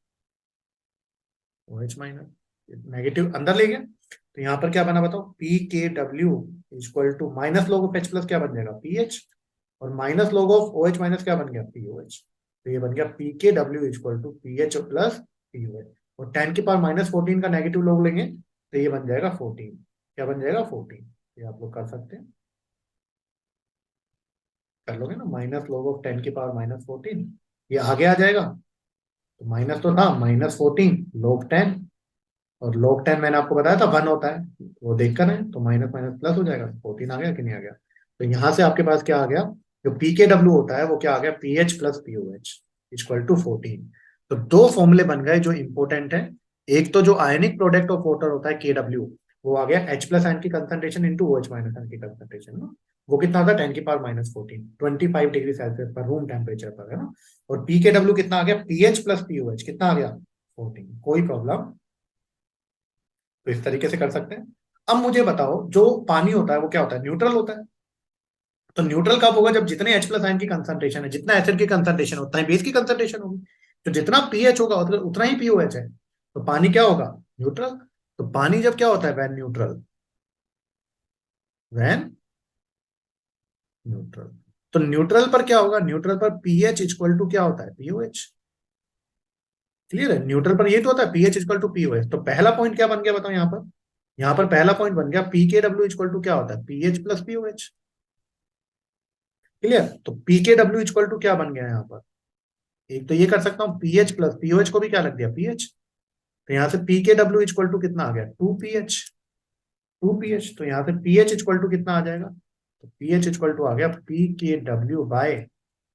OH minus. Negative अंदर ले गया, तो यहाँ पर क्या बना बताओ, p K W equal to minus log of H plus क्या बन जाएगा, पी एच, और minus log of O H minus क्या बन गया, पी ओ एच। तो ये बन गया p K W equal to p H plus P O H. और 10 की पावर -14 का नेगेटिव लॉग लेंगे तो ये बन जाएगा 14। क्या बन जाएगा, 14। ये आप लोग कर सकते हैं, कर लोगे ना, माइनस लॉग ऑफ 10 की पावर -14, ये आगे आ जाएगा। तो माइनस तो था, -14 log 10, और log 10 मैंने आपको बताया था 1 होता है, वो देख कर है, तो माइनस माइनस प्लस हो जाएगा, 14 आ गया कि नहीं आ गया। तो यहाँ से आपके पास क्या आ गया, जो पी के डब्ल्यू होता है वो क्या आ गया, P H plus P O H equal to 14। तो दो फॉर्मूले बन गए जो इंपॉर्टेंट है। एक तो जो आयनिक प्रोडक्ट ऑफ वाटर होता है के डब्ल्यू, वो आ गया एच प्लस आयन की concentration into O H minus ion की कंसंट्रेशन ना, वो कितना होता है, 10 की पावर -14, 25 डिग्री सेल्सियस पर रूम टेम्परेचर पर, है ना। और पी के डब्ल्यू कितना आ गया, P H plus P O H कितना आ गया, 14। कोई प्रॉब्लम। तो इस तरीके से कर सकते हैं। अब मुझे बताओ, जो पानी होता है वो क्या होता है, न्यूट्रल होता है। तो न्यूट्रल कब होगा, जब जितने एच प्लस आयन की कंसंट्रेशन है, जितना एसिड की कंसंट्रेशन उतना ही बेस की कंसंट्रेशन होगी। तो जितना पीएच होगा उतना ही पीओएच है। तो पानी क्या होगा, न्यूट्रल। तो पानी जब क्या होता है, वैन न्यूट्रल, वैन न्यूट्रल। तो न्यूट्रल पर क्या होगा, न्यूट्रल पर पीएच इक्वल टू क्या होता है, पीओएच। क्लियर है, न्यूट्रल पर ये तो होता है पीएच इक्वल टू पीओएच। तो पहला पॉइंट क्या बन गया बताओ, यहाँ पर पहला पॉइंट बन गया p K W equal to क्या होता है, पीएच प्लस पीओएच। क्लियर। तो P K W equal to क्या बन गया यहाँ पर, एक तो ये कर सकता हूँ पीएच प्लस पीओएच को भी क्या लग दिया, पीएच। तो यहाँ से P K W equal to कितना आ गया, 2 पीएच, 2 पीएच। तो यहाँ से पीएच इक्वल टू कितना आ जाएगा, तो पीएच इक्वल टू आ गया पी के डब्ल्यू बाय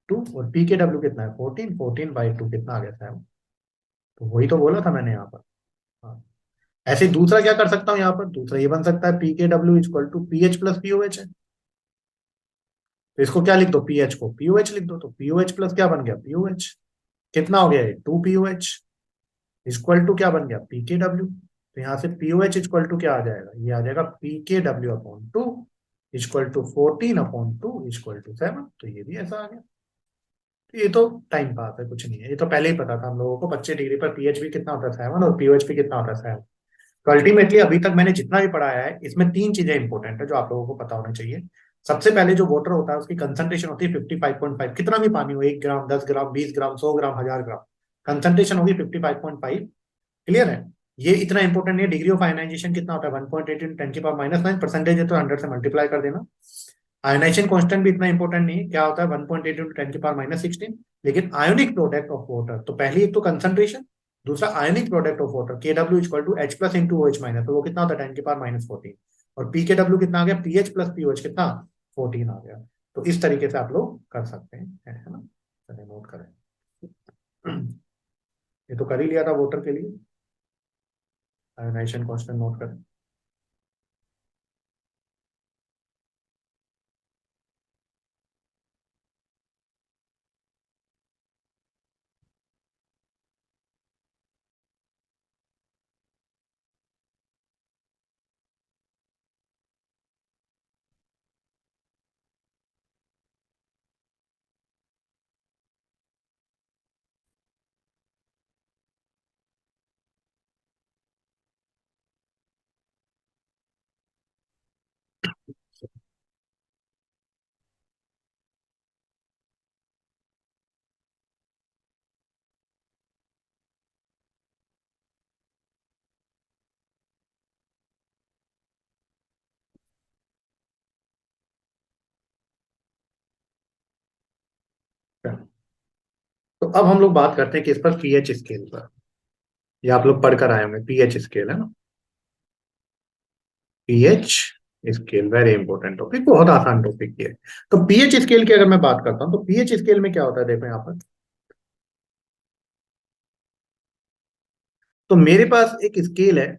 2, और पी के डब्ल्यू कितना है, 14, 14/2 कितना आ गया, 7। तो वही तो बोला था मैंने यहाँ पर। हाँ। ऐसे ही दूसरा क्या कर सकता हूँ, यहाँ पर दूसरा ये बन सकता है p K W equal to pH plus pOH है। तो इसको क्या लिख दो, पीएच को पीओएच लिख दो, तो पीओएच प्लस क्या बन गया, पीओएच। कितना हो गया ये, 2 पीओएच इक्वल टू क्या बन गया, पी के डब्ल्यू। तो यहाँ से पीओएच इक्वल टू क्या आ जाएगा, ये आ जाएगा p K W upon 2 equal to 14/2 equal to 7। तो ये भी ऐसा आ गया। तो ये तो टाइम पास है, कुछ नहीं है, ये तो पहले ही पता था हम लोगों को, 25 डिग्री पर पीएच भी कितना होता है, 7, और पीओएच भी कितना होता है, 7। तो अल्टीमेटली अभी तक मैंने जितना भी पढ़ाया है, इसमें तीन चीजें इंपॉर्टेंट है जो आप लोगों को पता होना चाहिए। सबसे पहले जो वाटर होता है उसकी कंसंट्रेशन होती है 55.5, कितना भी पानी हो, 1 ग्राम, 10 ग्राम, 20 ग्राम, 100 ग्राम, 1000 ग्राम, कंसंट्रेशन होगी 55.5। क्लियर है। ये इतना इंपॉर्टेंट नहीं है, डिग्री ऑफ आयनाइजेशन कितना होता है, 1.8 × 10 की पावर -9, परसेंटेज है तो 100 से मल्टीप्लाई कर देना। आयनाइजेशन कांस्टेंट भी इतना इंपॉर्टेंट नहीं है, क्या होता है, 1.8 × 10 की पावर -16। लेकिन आयोनिक प्रोडक्ट ऑफ वाटर, तो पहली एक तो कंसंट्रेशन, दूसरा ionic product of water K W equal to H plus into O H minus, तो वो कितना होता है, 10 की पावर -14। और पी के डब्ल्यू कितना आ गया, P H plus P O H कितना, 14 आ गया। तो इस तरीके से आप लोग कर सकते हैं, है ना। चलिए नोट करें। ये तो कर ही लिया था वाटर के लिए, आयोनाइजेशन कांस्टेंट नोट करें। तो अब हम लोग बात करते हैं किस पर, पीएच स्केल पर। ये आप लोग पढ़कर आए होंगे, पीएच स्केल है ना, pH scale very important topic, बहुत आसान टॉपिक है। तो पीएच स्केल की अगर मैं बात करता हूं, तो पीएच स्केल में क्या होता है, देखो यहाँ पर। तो मेरे पास एक स्केल है,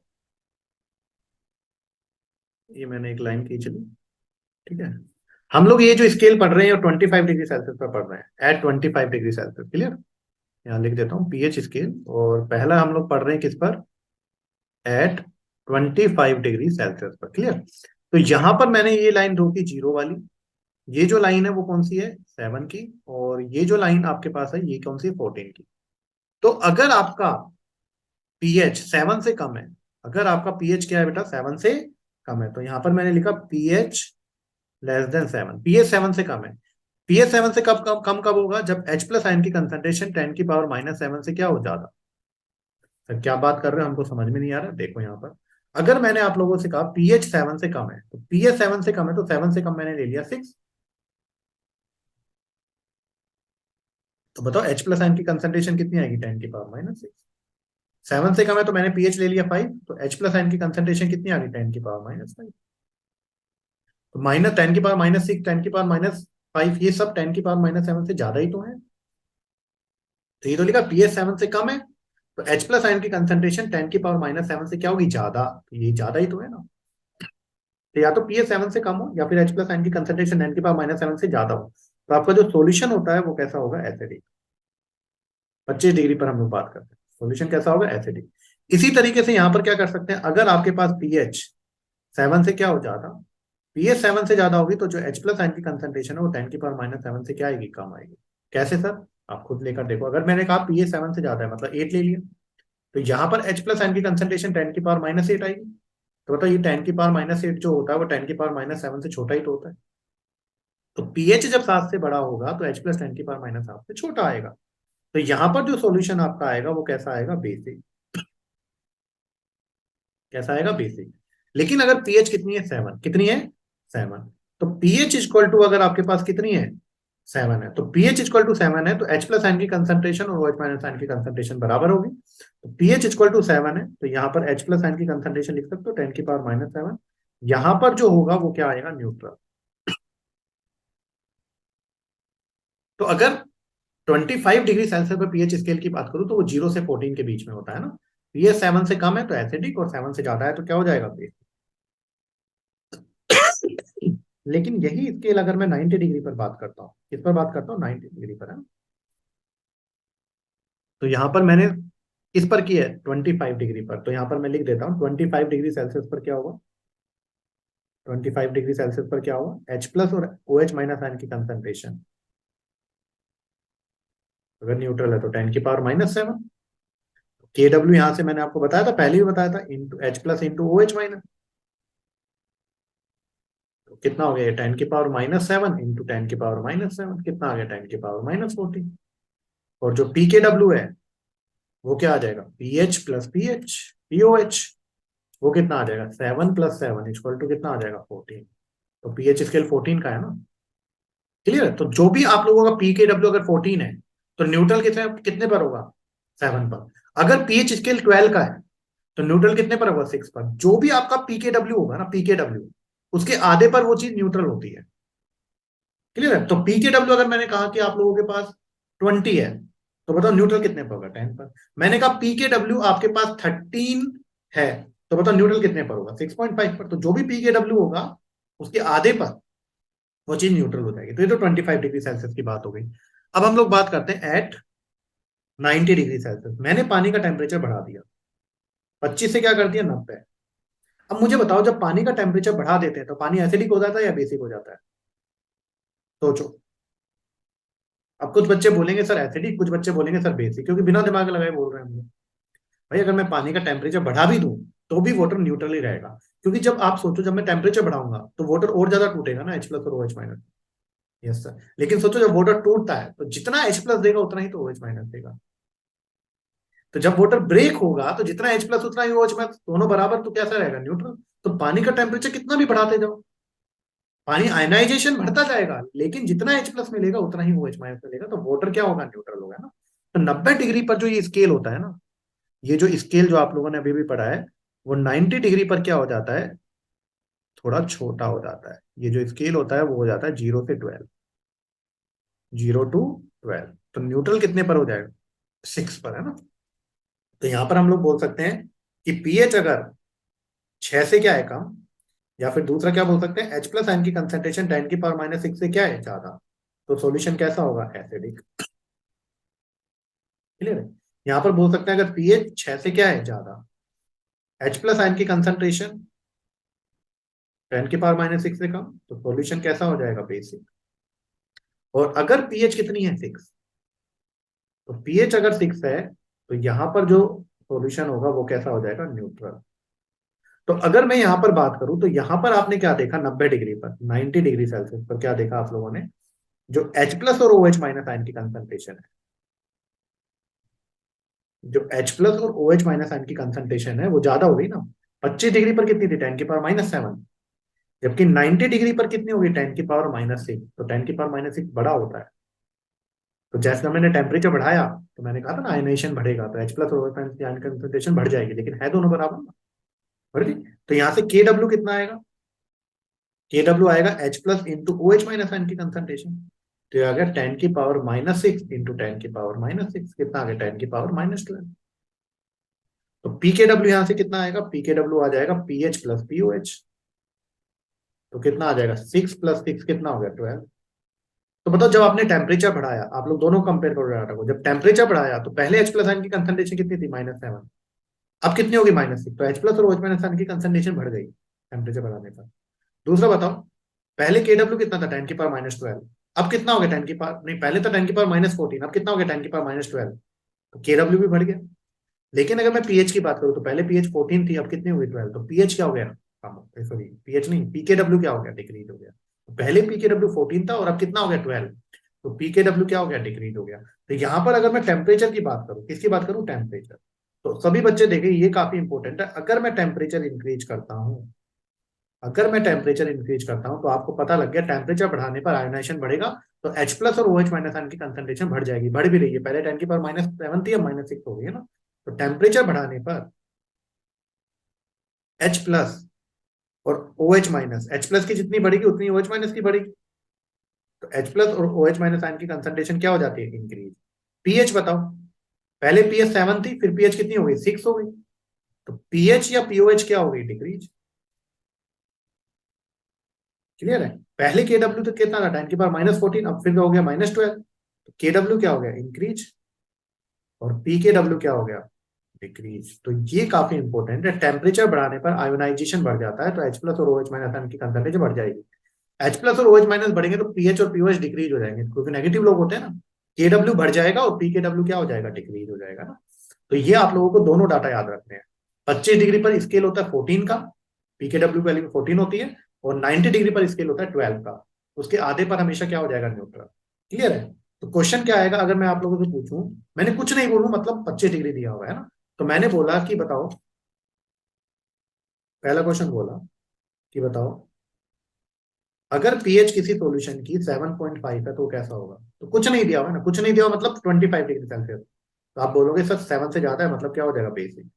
ये मैंने एक लाइन खींच ली, ठीक है। हम लोग ये जो स्केल पढ़ रहे हैं 25 डिग्री सेल्सियस पर पढ़ रहे हैं, एट 25 डिग्री सेल्सियस, क्लियर। यहाँ लिख देता हूँ पीएच स्केल, और पहला हम लोग पढ़ रहे हैं किस पर, एट 25 डिग्री सेल्सियस पर, क्लियर। तो यहां पर मैंने ये लाइन ड्रॉ की, जीरो वाली। ये जो लाइन है वो कौन सी है, 7 की। और ये जो लाइन आपके पास है ये कौन सी है, 14 की। तो अगर आपका पीएच 7 से कम है, अगर आपका पीएच क्या है बेटा 7 से कम है, तो यहाँ पर मैंने लिखा पीएच लेस देन 7, पीएच 7 से कम है। पीएच 7 से कम कब होगा, जब H प्लस आयन की कंसंट्रेशन 10⁻⁻7 से क्या हो जाता। सर क्या बात कर रहे हो, हमको समझ में नहीं आ रहा। देखो यहाँ पर अगर मैंने आप लोगों से कहा पीएच 7 से कम है, तो पीएच 7 से कम है तो 7 से कम मैंने ले लिया 6। तो बताओ H प्लस आयन की कंसंट्रेशन कितनी आएगी, 10⁻⁻6। 7 से कम है तो मैंने पीएच ले लिया 5, तो H प्लस आयन की कंसंट्रेशन कितनी आ गई, 10⁻⁻5। तो -10⁻⁻6, 10⁻⁻5, ये सब 10⁻⁻7 से ज्यादा ही तो है। तो ये तो लिखा पीएच 7 से कम है, तो H प्लस आयन की कंसंट्रेशन 10⁻⁻7 से क्या होगी, ज्यादा। तो ये ज्यादा ही तो है ना। तो या तो पीएच 7 से कम हो या फिर H प्लस आयन की कंसंट्रेशन 10⁻⁻7 से ज्यादा हो। तो आपका जो सोल्यूशन होता है वो कैसा होगा, एसिडिक। 25 डिग्री पर हम लोग बात करते हैं, सोल्यूशन कैसा होगा, एसिडिक। इसी तरीके से यहाँ पर क्या कर सकते हैं, अगर आपके पास पीएच 7 से क्या हो जाता, पीएच 7 से ज्यादा होगी तो जो H प्लस आयन की कंसंट्रेशन है वो 10⁻⁻7 से क्या आएगी, कम आएगी। कैसे सर, आप खुद लेकर देखो। अगर मैंने कहा पीएच 7 से ज्यादा है मतलब 8 ले लिया, तो यहाँ पर H प्लस आयन की कंसंट्रेशन 10⁻⁻8 आएगी। तो बताओ ये 10⁻⁸ जो होता है वो 10⁻⁻7 से छोटा ही तो होता है। तो पीएच जब 7 से बड़ा होगा तो H प्लस 10⁻⁷ से छोटा आएगा। तो यहाँ पर जो सॉल्यूशन आपका आएगा वो कैसा आएगा, बेसिक। कैसा आएगा, बेसिक। लेकिन अगर पीएच कितनी है, 7, कितनी है, 7, तो पीएच इक्वल टू, अगर आपके पास कितनी है, 7 है, तो पीएच इक्वल टू 7 है तो H प्लस आयन की कंसंट्रेशन और OH माइनस आयन की कंसंट्रेशन बराबर होगी। तो पीएच इक्वल टू 7 है तो यहाँ पर H प्लस आयन की कंसंट्रेशन लिख सकते हो 10⁻⁻7। यहाँ पर जो होगा वो क्या आएगा, न्यूट्रल। तो अगर 25 डिग्री सेल्सियस पर पीएच स्केल की बात करूं तो वो 0 से 14 के बीच में होता है ना। पीएच 7 से कम है तो एसिडिक, और 7 से ज्यादा है तो क्या हो जाएगा, बेसिक। लेकिन यही स्केल अगर मैं 90 डिग्री पर बात करता हूँ, किस पर बात करता हूँ, 90 डिग्री पर, है ना। तो यहाँ पर मैंने किस पर की है, 25 डिग्री पर, तो यहाँ पर मैं लिख देता हूँ 25 डिग्री सेल्सियस पर क्या होगा, 25 डिग्री सेल्सियस पर क्या होगा, H प्लस और OH माइनस आयन की कंसंट्रेशन अगर न्यूट्रल है तो 10⁻⁻7। के डब्ल्यू यहां से मैंने आपको बताया था, पहले भी बताया था, into H plus into OH minus. तो कितना हो गया, 10⁻⁻7 इंटू 10⁻⁻7, कितना आ गया, 10⁻⁻14। और जो पी के डब्ल्यू है वो क्या आ जाएगा, p H plus P H PO H, वो कितना आ जाएगा, 7 + 7 इक्वल टू कितना आ जाएगा, 14। तो पीएच स्केल 14 का है ना, क्लियर है। तो जो भी आप लोगों का पी के डब्ल्यू अगर 14 है तो न्यूट्रल कितने कितने पर होगा, 7 पर। अगर पीएच स्केल 12 का है तो न्यूट्रल कितने पर होगा, 6 पर। जो भी आपका पी के डब्ल्यू होगा ना, पी के डब्ल्यू उसके आधे पर वो चीज न्यूट्रल होती है, क्लियर है। तो पी के डब्ल्यू अगर मैंने कहा कि आप लोगों के पास 20 है तो बताओ न्यूट्रल कितने पर होगा, 10 पर। मैंने कहा पी के डब्ल्यू आपके पास 13 है तो बताओ न्यूट्रल कितने पर होगा, 6.5 पर। तो जो भी पी के डब्ल्यू होगा उसके आधे पर वो चीज न्यूट्रल हो जाएगी। तो ये तो 25 डिग्री सेल्सियस की बात हो गई। अब हम लोग बात करते हैं एट 90 डिग्री सेल्सियस। मैंने पानी का टेम्परेचर बढ़ा दिया, 25 से क्या कर दिया, 90। अब मुझे बताओ जब पानी का टेम्परेचर बढ़ा देते हैं तो पानी एसिडिक हो जाता है या बेसिक हो जाता है, सोचो। अब कुछ बच्चे बोलेंगे सर एसिडिक, कुछ बच्चे बोलेंगे सर बेसिक, क्योंकि बिना दिमाग लगाए बोल रहे हैं हम लोग। भाई अगर मैं पानी का टेम्परेचर बढ़ा भी दूं तो भी वाटर न्यूट्रल ही रहेगा, क्योंकि जब आप सोचो जब मैं टेम्परेचर बढ़ाऊंगा तो वाटर और ज्यादा टूटेगा ना, H प्लस और OH माइनस। Yes sir. लेकिन सोचो जब वाटर टूटता है तो जितना H प्लस देगा उतना ही तो OH माइनस देगा। तो जब वाटर ब्रेक होगा तो जितना H प्लस उतना ही OH माइनस, दोनों बराबर, तो कैसा रहेगा, न्यूट्रल। तो पानी का टेम्परेचर कितना भी बढ़ाते जाओ, पानी आयनाइजेशन बढ़ता जाएगा, लेकिन जितना H प्लस मिलेगा उतना ही OH माइनस मिलेगा, तो वाटर क्या होगा, न्यूट्रल होगा ना। तो 90 डिग्री पर जो ये स्केल होता है ना, ये जो स्केल जो आप लोगों ने अभी भी पढ़ा है, वो 90 डिग्री पर क्या हो जाता है, थोड़ा छोटा हो जाता है। ये जो स्केल होता है वो हो जाता है 0 से 12, 0 to 12। तो न्यूट्रल कितने पर हो जाएगा, 6 पर, है ना। तो यहां पर हम लोग बोल सकते हैं कि पीएच अगर 6 से क्या है, कम, या फिर दूसरा क्या बोल सकते हैं, H प्लस आयन की कंसेंट्रेशन 10⁻⁻6 से क्या है, ज्यादा, तो सॉल्यूशन कैसा होगा, एसिडिक। क्लियर है। यहां पर बोल सकते हैं अगर पीएच 6 से क्या है, ज्यादा, H प्लस आयन की कंसेंट्रेशन 10⁻⁻6 से कम, तो सॉल्यूशन कैसा हो जाएगा, बेसिक। और अगर पीएच कितनी है, 6, तो पीएच अगर 6 है तो यहां पर जो सॉल्यूशन होगा वो कैसा हो जाएगा, न्यूट्रल। तो अगर मैं यहाँ पर बात करूं तो यहाँ पर आपने क्या देखा, 90 डिग्री पर, 90 डिग्री सेल्सियस पर क्या देखा आप लोगों ने, जो H प्लस और OH माइनस आयन की कंसंट्रेशन है, जो H प्लस और OH माइनस आयन की कंसंट्रेशन है वो ज्यादा हो गई ना। 25 डिग्री पर कितनी थी, 10⁻⁻7। जबकि 90 डिग्री पर कितनी होगी, 10⁻⁻6। तो 10⁻⁻6 बड़ा होता है। तो जैसे मैंने टेम्परेचर बढ़ाया, तो मैंने कहा था ना आयनाइजेशन बढ़ेगा, तो H प्लस और OH माइनस की आयन कंसंट्रेशन बढ़ जाएगी, लेकिन है दोनों बराबर ना, बढ़ गई। तो यहाँ से KW कितना आएगा, KW आएगा H plus into OH minus ion की कंसंट्रेशन। तो ये आ गया 10⁻⁻6 इंटू 10⁻⁻6, कितना आ गया, 10⁻⁻12। तो PKW यहां से कितना आएगा, PKW आ जाएगा PH प्लस POH। तो कितना आ जाएगा, 6 + 6 कितना हो गया, 12। तो बताओ, जब आपने टेम्परेचर बढ़ाया, आप लोग दोनों कंपेयर करो डाटा को, जब टेम्परेचर बढ़ाया तो पहले H प्लस आयन की कंसंट्रेशन कितनी थी, -7। अब कितनी होगी, -6। तो H प्लस और OH माइनस आयन की कंसंट्रेशन बढ़ गई टेम्परेचर बढ़ाने पर। दूसरा बताओ, पहले KW कितना था, 10⁻⁻12। अब कितना हो गया, 10 की पावर नहीं, पहले था 10⁻⁻14, अब कितना हो गया, 10⁻⁻12। तो KW भी बढ़ गया। लेकिन अगर मैं पीएच की बात करूं तो पहले पीएच 14 थी, अब कितनी हुई, 12। तो पीएच क्या हो गया, सॉरी पीएच नहीं, पीकेडब्ल्यू क्या हो गया, डिक्रीज हो गया। तो पहले पीकेडब्ल्यू 14 था और अब कितना हो गया, 12। तो पीकेडब्ल्यू क्या हो गया, डिक्रीज हो गया। तो यहां पर अगर मैं टेम्परेचर की बात करूं, किसकी बात करूं, टेम्परेचर। तो सभी बच्चे देखें, ये काफी इंपॉर्टेंट है। अगर मैं टेम्परेचर इंक्रीज करता हूं, अगर मैं टेम्परेचर इंक्रीज करता हूं, तो आपको पता लग गया टेम्परेचर बढ़ाने पर आयोनाइजेशन बढ़ेगा। तो H प्लस और OH माइनस आयन की कंसंट्रेशन बढ़ जाएगी, बढ़ भी रही है, पहले 10⁻⁻7 थी, अब -6 हो गई है ना। तो टेम्परेचर बढ़ाने पर H प्लस और OH माइनस, H प्लस की जितनी बढ़ेगी उतनी OH माइनस की बढ़ेगी। तो H प्लस और OH माइनस आयन की कंसंट्रेशन क्या हो जाती है, इंक्रीज। पीएच बताओ, पहले पीएच 7 थी, फिर पीएच कितनी हो गई, 6 हो गई। तो पीएच या पीओएच क्या हो गई, डिक्रीज। क्लियर है। पहले केडब्ल्यू तो कितना था, 10⁻⁻14, अब फिर हो गया -12। तो केडब्ल्यू क्या हो गया, इंक्रीज। और पीकेडब्ल्यू क्या हो गया, डिक्रीज। तो ये काफी इंपॉर्टेंट है, टेम्परेचर बढ़ाने पर आयोनाइजेशन बढ़ जाता है, तो H प्लस और OH माइनस आयन की कंसंट्रेशन बढ़ जाएगी। H प्लस और OH माइनस बढ़ेंगे तो पीएच और पीओएच डिक्रीज हो जाएंगे, क्योंकि नेगेटिव लोग होते हैं ना। केडब्ल्यू बढ़ जाएगा और पीकेडब्ल्यू क्या हो जाएगा, डिक्रीज हो जाएगा ना। तो ये आप लोगों को दोनों डाटा याद रखने हैं। 25 डिग्री पर स्केल होता है 14 का, पीकेडब्ल्यू की वैल्यू 14 होती है। और 90 डिग्री पर स्केल होता है 12 का, उसके आधे पर हमेशा क्या हो जाएगा, न्यूट्रल। क्लियर है। तो क्वेश्चन क्या आएगा, अगर मैं आप लोगों से पूछूं, मैंने कुछ नहीं बोलूं, मतलब 25 डिग्री दिया हुआ है ना, तो मैंने बोला कि बताओ, पहला क्वेश्चन बोला कि बताओ, अगर पीएच किसी सॉल्यूशन की 7.5 है तो कैसा होगा। तो कुछ नहीं दिया हुआ है ना, कुछ नहीं दिया हुआ मतलब 25 डिग्री सेल्सियस। तो आप बोलोगे सर 7 से ज्यादा है, मतलब क्या हो जाएगा, बेसिक।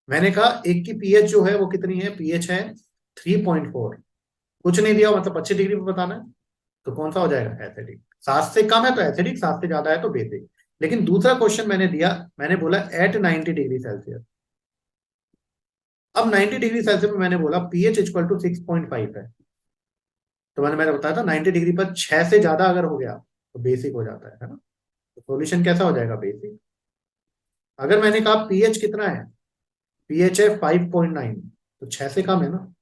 मैंने कहा एक की पीएच जो है वो कितनी है, पीएच है 3.4। कुछ नहीं दिया हुआ, मतलब 25 डिग्री पे बताना है। तो कौन सा हो जाएगा, एसिडिक। 7 से कम है तो एसिडिक, 7 से ज्यादा है तो बेसिक। लेकिन दूसरा क्वेश्चन मैंने दिया, मैंने बोला एट 90 डिग्री सेल्सियस। अब 90 डिग्री सेल्सियस में मैंने बोला पीएच इक्वल टू 6.5 है। तो मैंने बताया था 90 डिग्री पर 6 से ज्यादा अगर हो गया तो बेसिक हो जाता है ना। तो सॉल्यूशन कैसा हो जाएगा, बेसिक। अगर मैंने कहा पीएच कितना है, पीएच है 5.9, तो 6 से कम है ना,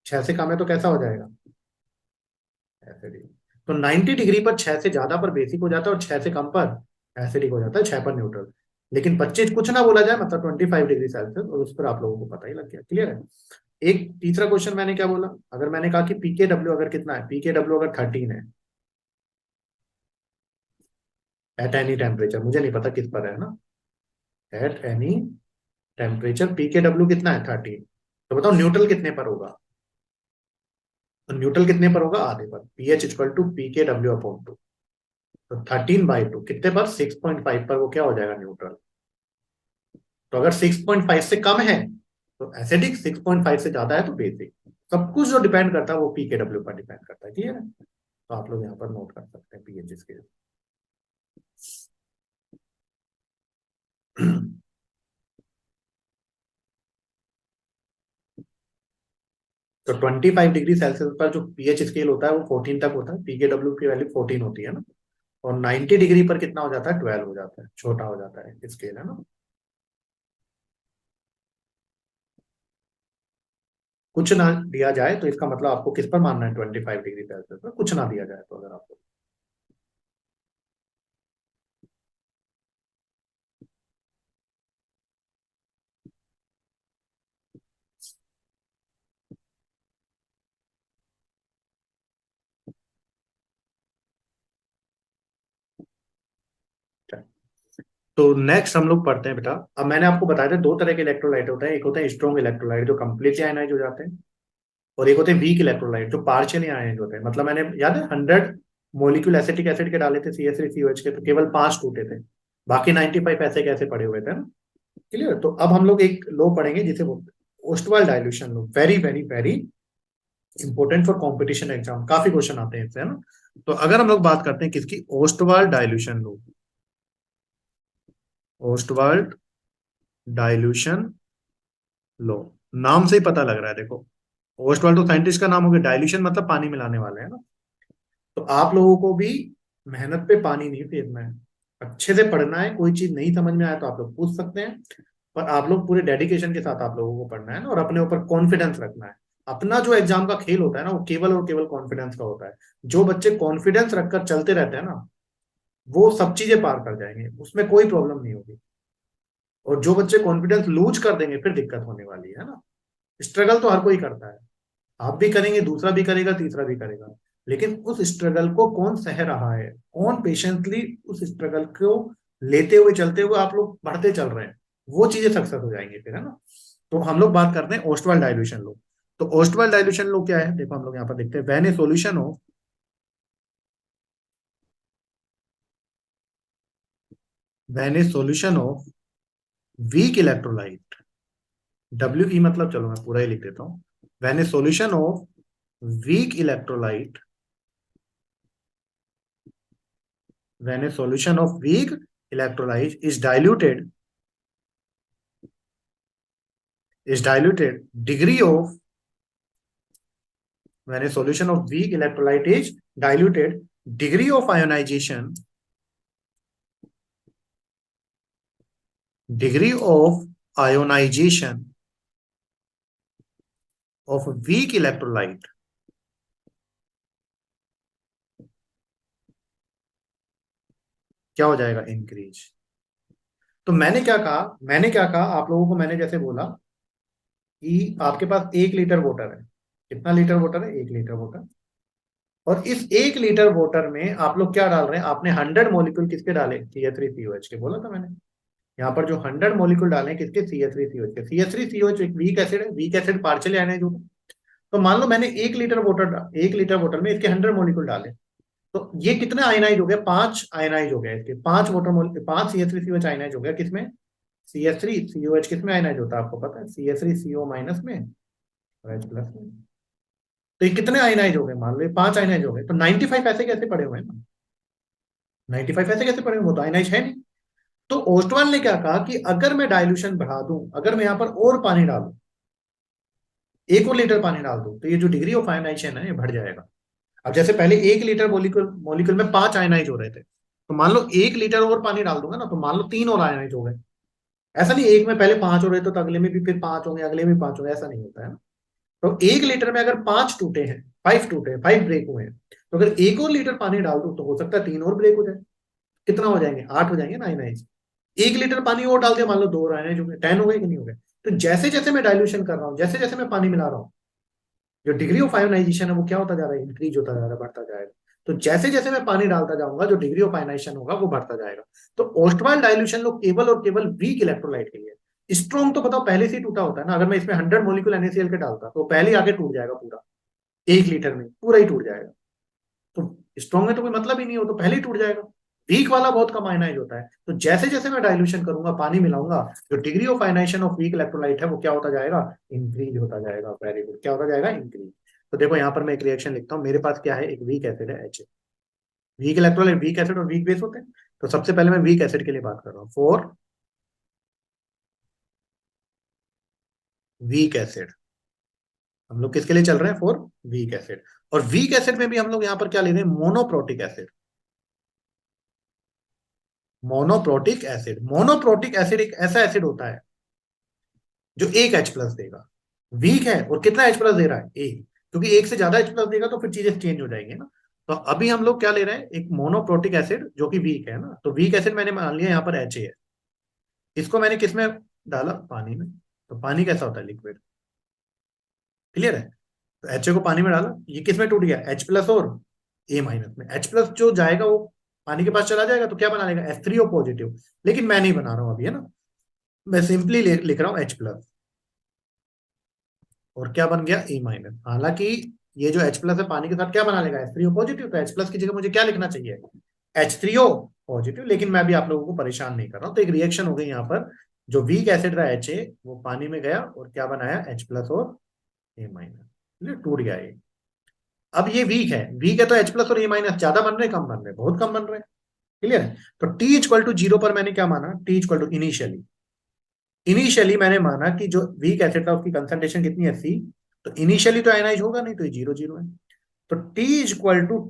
6 से कम है तो कैसा हो जाएगा, एसिडिक। तो 90 डिग्री पर 6 से ज्यादा पर बेसिक हो जाता है, और 6 से कम पर एसिडिक हो जाता है, 6 पर न्यूट्रल। लेकिन 25 कुछ ना बोला जाए, मतलब 25 डिग्री सेल्सियस, और उस पर आप लोगों को पता ही लग गया। क्लियर है। एक तीसरा क्वेश्चन मैंने क्या बोला, अगर मैंने कहा कि पीकेडब्ल्यू अगर कितना है, पीकेडब्ल्यू अगर 13 है एट एनी टेम्परेचर, मुझे नहीं पता किस पर है ना, एट एनी टेम्परेचर पीकेडब्ल्यू कितना है, 13। तो बताओ न्यूट्रल कितने पर होगा। तो न्यूट्रल कितने पर होगा, आधे पर, पीएच इक्वल टू PKW/2। तो 13/2 कितने पर, 6.5 पर वो क्या हो जाएगा, न्यूट्रल। तो अगर 6.5 से कम है तो एसिडिक, 6.5 से ज्यादा है तो बेसिक। सब कुछ जो डिपेंड करता है वो पीकेडब्ल्यू पर डिपेंड करता है। क्लियर है। तो आप लोग यहाँ पर नोट कर सकते हैं पीएच स्केल। तो 25 डिग्री सेल्सियस पर जो पीएच स्केल होता है वो 14 तक होता है, पीकेडब्ल्यू की वैल्यू 14 होती है ना। और 90 डिग्री पर कितना हो जाता है, 12 हो जाता है, छोटा हो जाता है स्केल, है ना। कुछ ना दिया जाए तो इसका मतलब आपको किस पर मानना है, 25 डिग्री सेल्सियस पर, कुछ ना दिया जाए तो, अगर आपको। तो नेक्स्ट हम लोग पढ़ते हैं बेटा। अब मैंने आपको बताया था दो तरह के इलेक्ट्रोलाइट होते हैं, एक होता है स्ट्रॉन्ग इलेक्ट्रोलाइट जो कंप्लीटली आयनाइज हो जाते हैं, और एक होते हैं वीक इलेक्ट्रोलाइट जो पार्शियली आयनाइज होते हैं। मतलब मैंने याद है 100 मोलिक्यूल एसिटिक एसिड के डाले थे CH3COH के, तो केवल 5 टूटे थे, बाकी 95 ऐसे कैसे पड़े हुए थे ना। क्लियर। तो अब हम लोग एक लो पढ़ेंगे जिसे बोलते हैं Ostwald dilution law. Very very very important for competition exam, काफी क्वेश्चन आते हैं इससे, है ना। तो अगर हम लोग बात करते हैं किसकी, ओस्टवाल डाइल्यूशन लो, ओस्टवाल डाइल्यूशन लो, नाम से ही पता लग रहा है देखो। ओस्टवाल तो साइंटिस्ट का नाम हो गया, डाइल्यूशन मतलब पानी मिलाने वाले, है ना। तो आप लोगों को भी मेहनत पे पानी नहीं फेरना है, अच्छे से पढ़ना है। कोई चीज नहीं समझ में आया तो आप लोग पूछ सकते हैं, पर आप लोग पूरे डेडिकेशन के साथ आप लोगों को पढ़ना है ना, और अपने ऊपर कॉन्फिडेंस रखना है। अपना जो एग्जाम का खेल होता है ना, वो केवल और केवल कॉन्फिडेंस का होता है। जो बच्चे कॉन्फिडेंस रखकर चलते रहते हैं ना, वो सब चीजें पार कर जाएंगे, उसमें कोई प्रॉब्लम नहीं होगी। और जो बच्चे कॉन्फिडेंस लूज कर देंगे फिर दिक्कत होने वाली है ना। स्ट्रगल तो हर कोई करता है, आप भी करेंगे, दूसरा भी करेगा, तीसरा भी करेगा, लेकिन उस स्ट्रगल को कौन सह रहा है, कौन पेशेंटली उस स्ट्रगल को लेते हुए चलते हुए आप लोग बढ़ते चल रहे हैं, वो चीजें सक्सेस हो जाएंगी फिर, है ना। तो हम लोग बात करते हैं ओस्टवाल डाइल्यूशन लो। तो ओस्टवाल डाइल्यूशन लो क्या है, देखो हम लोग यहाँ पर देखते हैं, when A solution of, when A solution of weak electrolyte, WE मतलब, चलो मैं पूरा ही लिख देता हूँ, when A solution of weak electrolyte, when a solution of weak electrolyte is diluted, degree of, when a solution of weak electrolyte is diluted, degree of ionization, degree of ionization of weak electrolyte क्या हो जाएगा, इंक्रीज। तो मैंने क्या कहा आप लोगों को, मैंने जैसे बोला कि आपके पास 1 लीटर वाटर है, कितना लीटर वाटर है, 1 लीटर वाटर, और इस 1 लीटर वाटर में आप लोग क्या डाल रहे हैं, आपने 100 मॉलिक्यूल किसके डाले, CH3COH के, बोला था मैंने। यहाँ पर जो 100 मॉलिक्यूल डाले हैं किसके, CH3COH के। CH3COH एक वीक एसिड है, वीक एसिड पार्शियली आयनाइज होगा। तो मान लो मैंने 1 लीटर वाटर में इसके 100 मॉलिक्यूल डाले, तो ये कितने आयनाइज हो गए, 5 आयनाइज हो गए इसके, 5 CH3COH आयनाइज हो गया किसमें, CH3COH किसमें आयनाइज होता है आपको पता है, CH3CO माइनस में और H प्लस में। तो ये कितने आयनाइज हो गए, मान लो ये 5 आयनाइज हो गए, तो 95 ऐसे कैसे पड़े हुए हैं ना, 95 ऐसे कैसे पड़े हुए, वो तो आयनाइज है नहीं। तो ओस्टवाल ने क्या कहा कि अगर मैं डाइल्यूशन बढ़ा दूं, अगर मैं यहाँ पर और पानी डालूं, 1 और लीटर पानी डाल दूं, तो ये जो डिग्री ऑफ आयनाइजेशन है ये बढ़ जाएगा। अब जैसे पहले 1 लीटर मॉलिक्यूल मॉलिक्यूल में 5 आयनाइज हो रहे थे, तो मान लो 1 लीटर और पानी डाल दूंगा ना, तो मान लो 3 और आयनाइज हो गए। ऐसा नहीं एक में पहले 5 हो रहे तो अगले में भी फिर 5 होंगे, अगले में 5 होंगे, ऐसा नहीं होता है ना। तो 1 लीटर में अगर 5 टूटे हैं, 5 टूटे हैं, 5 ब्रेक हुए हैं, तो अगर 1 और लीटर पानी डाल दूं तो हो सकता है 3 और ब्रेक हो जाए। कितना हो जाएंगे, 8 हो जाएंगे ना आयनाइज। 1 लीटर पानी और डाल दिया, मान लो 2 और आयनाइज हो गए, 10 हो गए कि नहीं हो गए। तो जैसे जैसे मैं डाइल्यूशन कर रहा हूँ, जैसे जैसे मैं पानी मिला रहा हूँ, जो डिग्री ऑफ आयोनाइजेशन है वो क्या होता जा रहा है, इंक्रीज होता जा रहा है, बढ़ता जाएगा। तो जैसे जैसे मैं पानी डालता जाऊंगा, जो डिग्री ऑफ आयनाइजेशन होगा वो बढ़ता जाएगा। तो ओस्टवाल डाइल्यूशन लोग केवल और केवल वीक इलेक्ट्रोलाइट के लिए। स्ट्रॉन्ग तो बताओ पहले से ही टूटा होता है ना, अगर मैं इसमें 100 मॉलिक्यूल NaCl के डालता तो पहले ही आगे टूट जाएगा पूरा, 1 लीटर में पूरा ही टूट जाएगा। तो स्ट्रॉन्ग है तो कोई मतलब ही नहीं हो, तो पहले ही टूट जाएगा। वीक वाला बहुत कम आयनाइज होता है, तो जैसे जैसे मैं डाइल्यूशन करूंगा, पानी मिलाऊंगा, जो degree of ionization of weak electrolyte है वो क्या होता जाएगा, इंक्रीज होता जाएगा। वेरी गुड, क्या होता जाएगा, इंक्रीज। तो देखो यहाँ पर मैं एक रिएक्शन लिखता हूँ, मेरे पास क्या है, एक वीक एसिड है H। Weak electrolyte, week acid और वीक बेस होते हैं। तो सबसे पहले मैं वीक एसिड के लिए बात कर रहा हूँ, फॉर वीक एसिड। हम लोग किसके लिए चल रहे हैं, फॉर वीक एसिड। और वीक एसिड में भी हम लोग यहाँ पर क्या ले रहे हैं, monoprotic acid. Monoprotic acid, monoprotic acid एक ऐसा एसिड होता है जो एक H प्लस देगा। वीक है और कितना H प्लस दे रहा है, एक, क्योंकि एक से ज्यादा H प्लस देगा तो फिर चीजें चेंज हो जाएंगी ना। तो अभी हम लोग क्या ले रहे हैं, एक मोनोप्रोटिक एसिड जो कि वीक है ना। तो वीक एसिड मैंने मान लिया यहाँ पर HA है, इसको मैंने किसमें डाला, पानी में। तो पानी कैसा होता है, लिक्विड। क्लियर है। तो HA को पानी में डाला, ये किसमें टूट गया, H प्लस और A माइनस में। H प्लस जो जाएगा वो पानी के पास चला जाएगा तो क्या बना लेगा, H3O पॉजिटिव। लेकिन मैं नहीं बना रहा हूं अभी, है ना, मैं सिंपली लिख रहा हूँ H+। और क्या बन गया, E-। हालांकि ये जो H+ है पानी के साथ क्या बना लेगा, H3O पॉजिटिव, तो H+ की जगह मुझे क्या लिखना चाहिए, H3O पॉजिटिव। लेकिन मैं भी आप लोगों को परेशान नहीं कर रहा हूं। तो एक रिएक्शन हो गई यहाँ पर, जो वीक एसिड था Ha वो पानी में गया और क्या बनाया, H+ और A-। टूट गया ये। अब ये वीक है तो H+ और A- ज्यादा बन रहे, कम बन रहे, बहुत कम बन रहे। क्लियर है। तो T=0 पर मैंने क्या माना, T= इनिशियली, मैंने माना कि जो वीक एसिड था उसकी कंसंट्रेशन कितनी है, C। तो इनिशियली तो आयनाइज होगा नहीं, तो ये 0 0 है। तो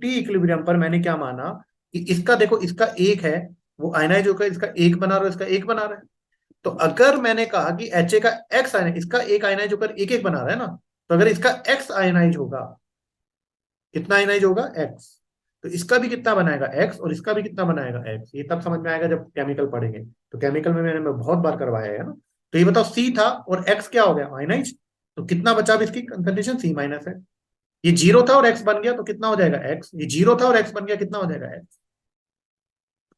T इक्विलिब्रियम पर मैंने क्या माना कि इसका देखो, इसका एक है, वो आयनाइज होकर इसका एक बना रहा है, इसका एक बना रहा है। तो अगर मैंने कहा कि Ha का एक्स आयनाइज, इसका एक आयनाइज होकर एक एक बना रहा है ना, तो अगर इसका एक्स आयनाइज होगा, कितना आयनाइज होगा, एक्स, तो इसका भी कितना बनाएगा, एक्स, और इसका भी कितना बनाएगा, एक्स। ये तब समझ में आएगा जब केमिकल पढ़ेंगे। तो केमिकल में मैंने बहुत बार करवाया है ना। तो ये बताओ, सी था और एक्स क्या हो गया, आयनाइज। तो कितना बचा अब इसकी कंसंट्रेशन, C- है। ये 0 था और एक्स बन गया तो कितना हो जाएगा, एक्स। ये 0 था और एक्स बन गया, कितना हो जाएगा, एक्स।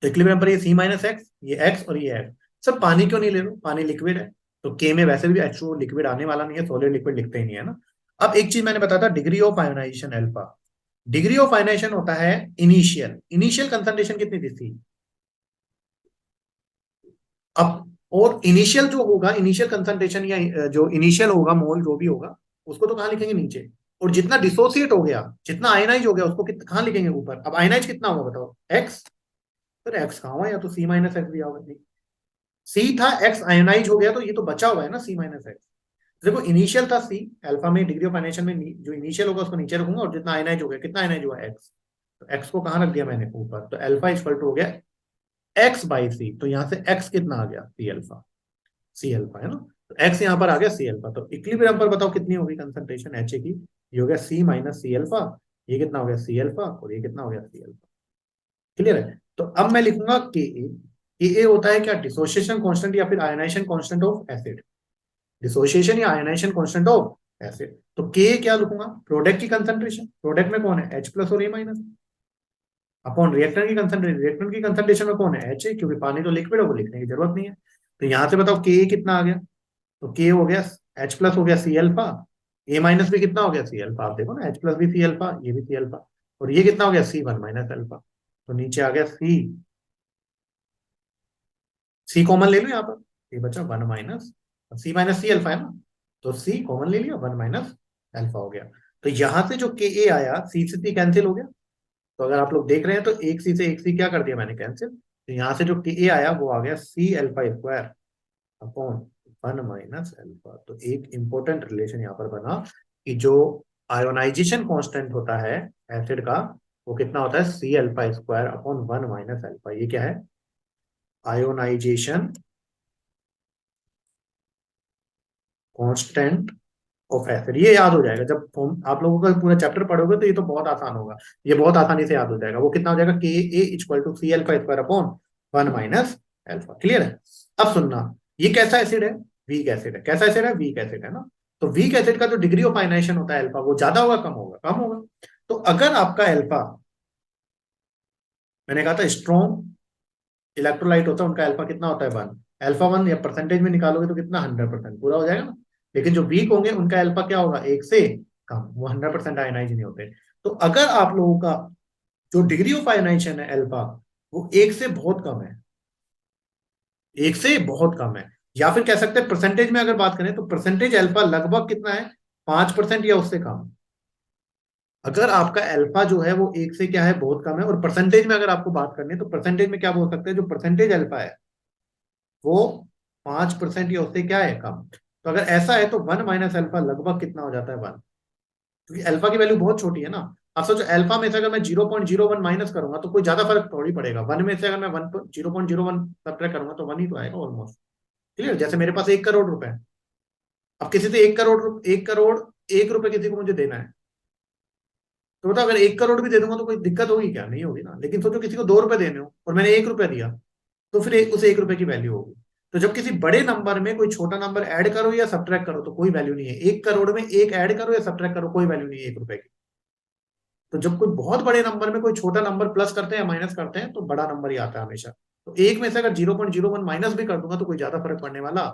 तो इक्विलिब्रियम पर ये C-x, ये एक्स और ये एक्स। सर पानी क्यों नहीं ले लो, पानी लिक्विड है। तो के में वैसे भी H2O लिक्विड आने वाला नहीं है, सॉलिड लिक्विड लिखते ही नहीं है ना। अब एक चीज मैंने बताया था, degree of ionization alpha. Degree of ionization होता है इनिशियल, कंसंट्रेशन कितनी थी, थी। अब और इनिशियल जो होगा, इनिशियल कंसंट्रेशन या जो इनिशियल होगा मोल जो भी होगा, उसको तो कहाँ लिखेंगे, नीचे। और जितना डिसोसिएट हो गया, जितना आयनाइज हो गया, उसको कहाँ लिखेंगे, ऊपर। अब आयनाइज कितना होगा बताओ, एक्स। तो एक्स कहाँ हुआ, या तो C-x दिया होगा, नहीं। सी था, एक्स आयनाइज हो गया, तो ये तो बचा हुआ है ना, C-x। देखो इनिशियल था सी, अल्फा में डिग्री ऑफ आयनाइजेशन में जो इनिशियल होगा उसको नीचे रखूंगा, और जितना आयनाइज हो गया, कितना आयनाइज हुआ, एक्स। तो एक्स को कहाँ रख दिया मैंने, ऊपर। तो अल्फा= हो गया x/c। तो यहाँ से x कितना आ गया, C अल्फा है ना। तो x यहाँ पर आ गया C अल्फा। तो इक्विलिब्रियम पर बताओ कितनी होगी कंसंट्रेशन Ha की, ये हो गया C-C अल्फा। ये कितना हो गया, C अल्फा, और ये कितना हो गया, C अल्फा। क्लियर है। तो अब मैं लिखूंगा के ए होता है क्या, डिसोसिएशन कांस्टेंट या फिर ionization constant of acid. Dissociation या आयनाइजेशन कांस्टेंट ऑफ एसिड। तो के क्या लिखूंगा, प्रोडक्ट की कंसंट्रेशन, प्रोडक्ट में कौन है, H+ और A-, अपॉन रिएक्टेंट की कंसंट्रेशन, रिएक्टेंट की कंसंट्रेशन में कौन है, Ha, क्योंकि पानी तो लिक्विड है, वो लिखने की जरूरत नहीं है। तो यहां से बताओ के कितना आ गया। तो के हो गया, H+ हो गया C अल्फा, A- भी कितना हो गया, C अल्फा। आप देखो ना, H+ भी C अल्फा, ये भी C अल्फा, और ये कितना हो गया, C1 - अल्फा। तो नीचे आ गया सी कॉमन ले लो यहाँ पर, ये बचा 1 - C-C अल्फा है ना। तो सी कॉमन ले लिया, 1 - अल्फा हो गया। तो यहां से जो के ए आया, C से C कैंसिल हो गया। तो अगर आप लोग देख रहे हैं तो एक सी से एक सी क्या कर दिया मैंने, कैंसिल। तो यहां से जो के ए आया वो आ गया C-अल्फा² अपॉन 1 - अल्फा। तो एक इंपॉर्टेंट रिलेशन यहाँ पर बना कि जो आयोनाइजेशन कांस्टेंट होता है एसिड का, वो कितना होता है, C-अल्फा² अपॉन 1 - अल्फा। ये क्या है, आयोनाइजेशन कांस्टेंट ऑफ एसिड। ये याद हो जाएगा जब हम आप लोगों का पूरा चैप्टर पढ़ोगे, तो ये तो बहुत आसान होगा। ये बहुत आसानी से याद हो जाएगा। वो कितना हो जाएगा, के ए=C-अल्फा² अपॉन 1 - अल्फा। क्लियर है। अब सुनना, ये कैसा एसिड है, वीक एसिड है। कैसा एसिड है, वीक एसिड है ना। तो वीक एसिड का जो डिग्री ऑफ आयनाइजेशन होता है अल्फा, वो ज्यादा होगा, कम होगा, कम होगा। तो अगर आपका अल्फा, मैंने कहा था स्ट्रॉन्ग इलेक्ट्रोलाइट होता है, उनका अल्फा कितना होता है, 1। अल्फा 1 या परसेंटेज में निकालोगे तो कितना, 100% पूरा हो जाएगा ना। लेकिन जो वीक होंगे उनका अल्फा क्या होगा, एक से कम, वो 100% आयनाइज नहीं होते। तो अगर आप लोगों का जो डिग्री ऑफ आयनाइजेशन है अल्फा, वो एक से बहुत कम है, एक से बहुत कम है, या फिर कह सकते हैं परसेंटेज में अगर बात करें तो परसेंटेज अल्फा लगभग कितना है, 5% या उससे कम। अगर आपका अल्फा जो है वो एक से क्या है, बहुत कम है, और परसेंटेज में अगर आपको बात करनी है तो परसेंटेज में क्या बोल सकते हैं, जो परसेंटेज अल्फा है वो 5% या उससे क्या है, कम। तो अगर ऐसा है तो 1 - अल्फा लगभग कितना हो जाता है, 1। क्योंकि अल्फा की वैल्यू बहुत छोटी है ना। अब सोचो अल्फा में से अगर मैं 0.01 माइनस करूंगा तो कोई ज्यादा फर्क थोड़ी पड़ेगा। 1 में से अगर मैं 0.01 सब्ट्रैक्ट करूंगा तो 1 ही तो आएगा ऑलमोस्ट। क्लियर। जैसे मेरे पास 1 करोड़ रुपए है, अब किसी से 1 करोड़ 1 रुपए किसी को मुझे देना है, तो बताओ अगर 1 करोड़ भी दे दूंगा तो कोई दिक्कत होगी क्या, नहीं होगी ना। लेकिन सोचो किसी को 2 रुपए देने हो और मैंने 1 रुपया दिया, तो फिर उस 1 रुपए की वैल्यू होगी। तो जब किसी बड़े नंबर में कोई छोटा नंबर ऐड करो या सब्ट्रैक्ट करो तो कोई वैल्यू नहीं है। 1 करोड़ में एक ऐड करो या सब्ट्रैक्ट करो, कोई वैल्यू नहीं है 1 रुपए की। तो जब कोई बहुत बड़े नंबर में कोई छोटा नंबर प्लस करते हैं या माइनस करते हैं तो बड़ा नंबर ही आता है हमेशा। तो एक में से अगर 0.01 माइनस भी कर दूंगा तो कोई ज्यादा फर्क पड़ने वाला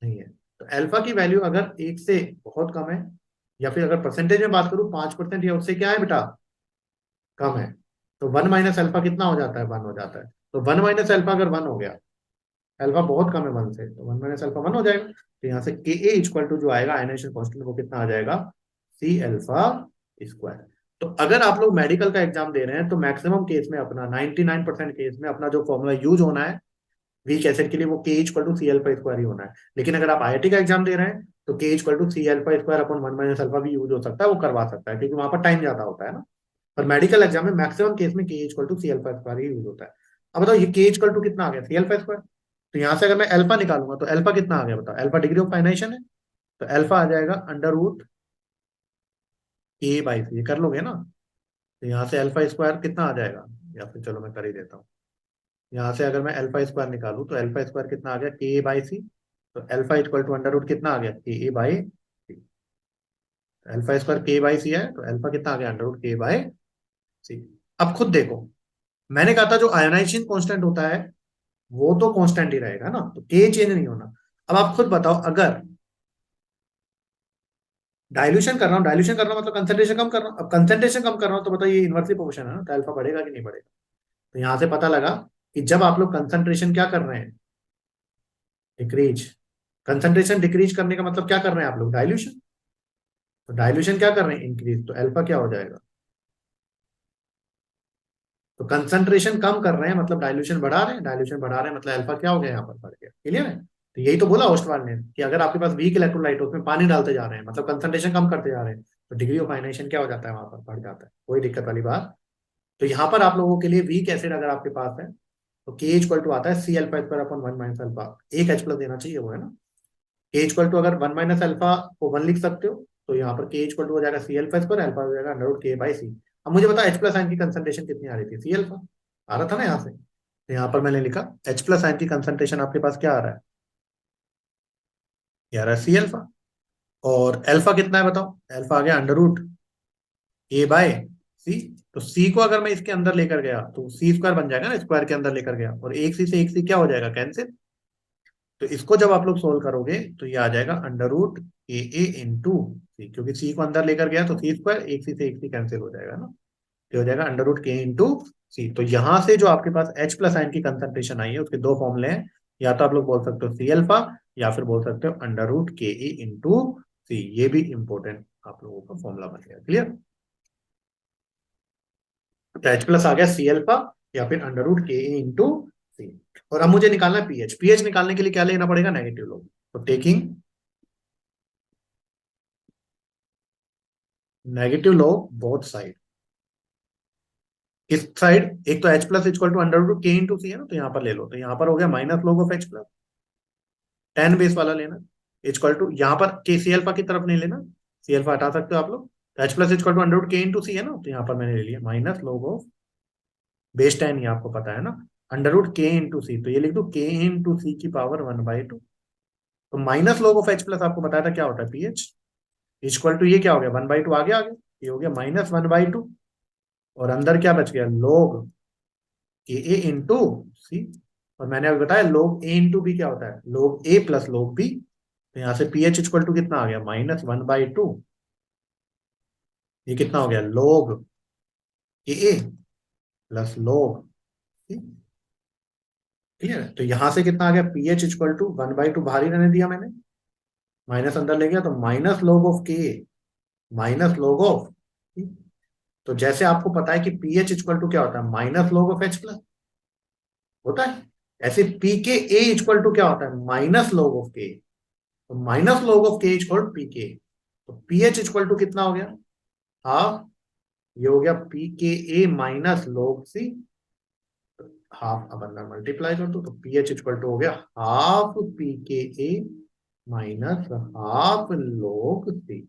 नहीं है। तो अल्फा की वैल्यू अगर एक से बहुत कम है, या फिर अगर परसेंटेज में बात करूं 5% या उससे क्या है बेटा, कम है, तो 1 - अल्फा कितना हो जाता है, 1 हो जाता है। तो 1 - अल्फा अगर 1 हो गया, अल्फा बहुत कम है 1 से, तो 1 - अल्फा 1 हो जाएगा। तो यहाँ से के ए इक्वल टू जो आएगा आयनाइजेशन कांस्टेंट वो कितना आ जाएगा, C अल्फा स्क्वायर। तो अगर आप लोग मेडिकल का एग्जाम दे रहे हैं तो मैक्सिमम केस में अपना 99% केस में अपना जो फॉर्मूला यूज होना है वीक एसिड के लिए वो K equal to C alpha square ही होना है। लेकिन अगर आप आईआईटी का एग्जाम दे रहे हैं तो K equal to C alpha square upon 1 - alpha भी यूज हो सकता है, वो करवा सकता है, क्योंकि वहां पर टाइम ज्यादा होता है ना। और मेडिकल एग्जाम में मैक्सिमम केस में K equal to C alpha square ही यूज होता है। अब बताओ ये के इक्वल टू कितना आ गया, C अल्फा स्क्वायर। तो यहां से अगर मैं अल्फा निकालूंगा तो अल्फा कितना आ गया बताओ, अल्फा डिग्री ऑफ फाइनाइशन है, तो अल्फा आ जाएगा √A/C, ये कर लोगे ना। तो यहाँ से अल्फा स्क्वायर कितना आ जाएगा, या फिर चलो मैं कर ही देता हूँ। यहाँ से अगर मैं अल्फा स्क्वायर निकालूं तो अल्फा स्क्वायर कितना आ गया, K/C। तो alpha equal to under root कितना आ गया, Ka/C। अल्फा स्क्वायर K/C है, तो अल्फा कितना आ गया, अंडर रूट K/C। अब खुद देखो, मैंने कहा था जो आयोनाइजेशन कांस्टेंट होता है वो तो कांस्टेंट ही रहेगा ना, तो के चेंज नहीं होना। अब आप खुद बताओ, अगर डाइल्यूशन कर रहा हूँ, डाइल्यूशन कर रहा हूँ मतलब कंसंट्रेशन कम कर रहा हूँ, अब कंसंट्रेशन कम कर रहा हूँ तो बताइए इन्वर्सली प्रोपोर्शनल है ना, तो अल्फा बढ़ेगा कि नहीं बढ़ेगा। तो यहां से पता लगा कि जब आप लोग कंसंट्रेशन क्या कर रहे हैं, डिक्रीज, कंसंट्रेशन डिक्रीज करने का मतलब क्या कर रहे हैं आप लोग, डाइल्यूशन। तो डाइल्यूशन क्या कर रहे हैं, इंक्रीज, तो अल्फा क्या हो जाएगा। तो कंसंट्रेशन कम कर रहे हैं मतलब डाइल्यूशन बढ़ा रहे हैं, डाइल्यूशन बढ़ा रहे हैं मतलब अल्फा क्या हो गया, यहाँ पर बढ़ गया। क्लियर है। तो यही तो बोला ओस्टवाल ने कि अगर आपके पास वीक इलेक्ट्रोलाइट है उसमें पानी डालते जा रहे हैं मतलब कंसंट्रेशन कम करते जा रहे हैं, तो डिग्री ऑफ आयनाइजेशन क्या हो जाता है, वहां पर बढ़ जाता है। कोई दिक्कत वाली बात। तो यहाँ पर आप लोगों के लिए वीक एसिड अगर आपके पास है तो के इक्वल टू आता है C अल्फा स्क्वायर/1 - अल्फा। एक H प्लस देना चाहिए, वो है ना। के इक्वल टू अगर 1 - अल्फा को 1 लिख सकते हो, तो यहाँ पर के इक्वल टू हो जाएगा C अल्फा स्क्वायर, अल्फा हो जाएगा अंडर रूट K/C। अब मुझे बता H प्लस आयन की कंसंट्रेशन कितनी आ रही थी, C अल्फा आ रहा था ना यहाँ से, तो यहाँ पर मैंने लिखा H प्लस आयन की कंसंट्रेशन आपके पास क्या आ रहा है, ये आ रहा है C अल्फा। और अल्फा कितना है बताओ, अल्फा आ गया अंडर रूट A/C। तो C को अगर मैं इसके अंदर लेकर गया तो C स्क्वायर बन जाएगा ना, स्क्वायर के अंदर लेकर गया, और एक C से एक C क्या हो जाएगा, कैंसिल। तो इसको जब आप लोग सोल्व करोगे तो ये आ जाएगा अंडर रूट A/इंटू C, क्योंकि C को अंदर लेकर गया तो C स्क्वायर, एक C से एक C कैंसिल हो जाएगा ना, तो हो जाएगा अंडर रूट K/C। तो यहां से जो आपके पास H प्लस आयन की कंसंट्रेशन आई है उसके दो फॉर्मूले हैं, या तो आप लोग बोल सकते हो C अल्फा, या फिर बोल सकते हो अंडर रूट Ke/C। ये भी इंपॉर्टेंट आप लोगों का फॉर्मूला बन गया, क्लियर। तो H प्लस आ गया C अल्फा, या फिर अंडर रूट Ke/C। और अब मुझे निकालना है पीएच। पीएच निकालने के लिए क्या लेना पड़ेगा, नेगेटिव लोग। तो taking negative log both side, इस साइड एक तो H plus equal to under root K/C है ना, तो यहाँ पर ले लो, तो यहाँ पर हो गया minus log of H plus, ten base वाला लेना, इक्वल टू यहाँ पर के सी अल्फा की तरफ नहीं लेना, सी अल्फा हटा सकते हो आप लोग। H plus equal to under root K/C है ना, तो यहाँ पर मैंने ले लिया minus log of base ten, ये आपको पता है ना, अंडर रूट K/C। तो ये लिख दो K/C की पावर 1/2। तो minus log of H plus आपको बताया था क्या होता है, पीएच इक्वल टू, ये क्या हो गया 1/2 आगे आ गया, ये हो गया -1/2। और अंदर क्या बच गया, log A/C। और मैंने अभी बताया log A/B क्या होता है, log A plus log B। तो यहाँ से पीएच इक्वल टू कितना आ गया, -1/2। ये कितना हो गया, log A plus log C। Clear है। तो यहाँ से कितना आ गया, पीएच इक्वल टू 1/2 बाहर ही रहने दिया मैंने, माइनस अंदर ले गया, तो minus log of K minus log of. तो जैसे आपको पता है कि पीएच इक्वल टू क्या होता है, minus log of H plus होता है, ऐसे पी के ए इक्वल टू क्या होता है, माइनस log ऑफ K। तो minus log of K equal P के। तो पीएच इक्वल टू कितना हो गया, हाफ, ये हो गया पी के ए माइनस log C। हाफ अब अंदर मल्टीप्लाई कर दो, तो पीएच इक्वल टू हो गया हाफ पी के ए माइनस हाफ log C।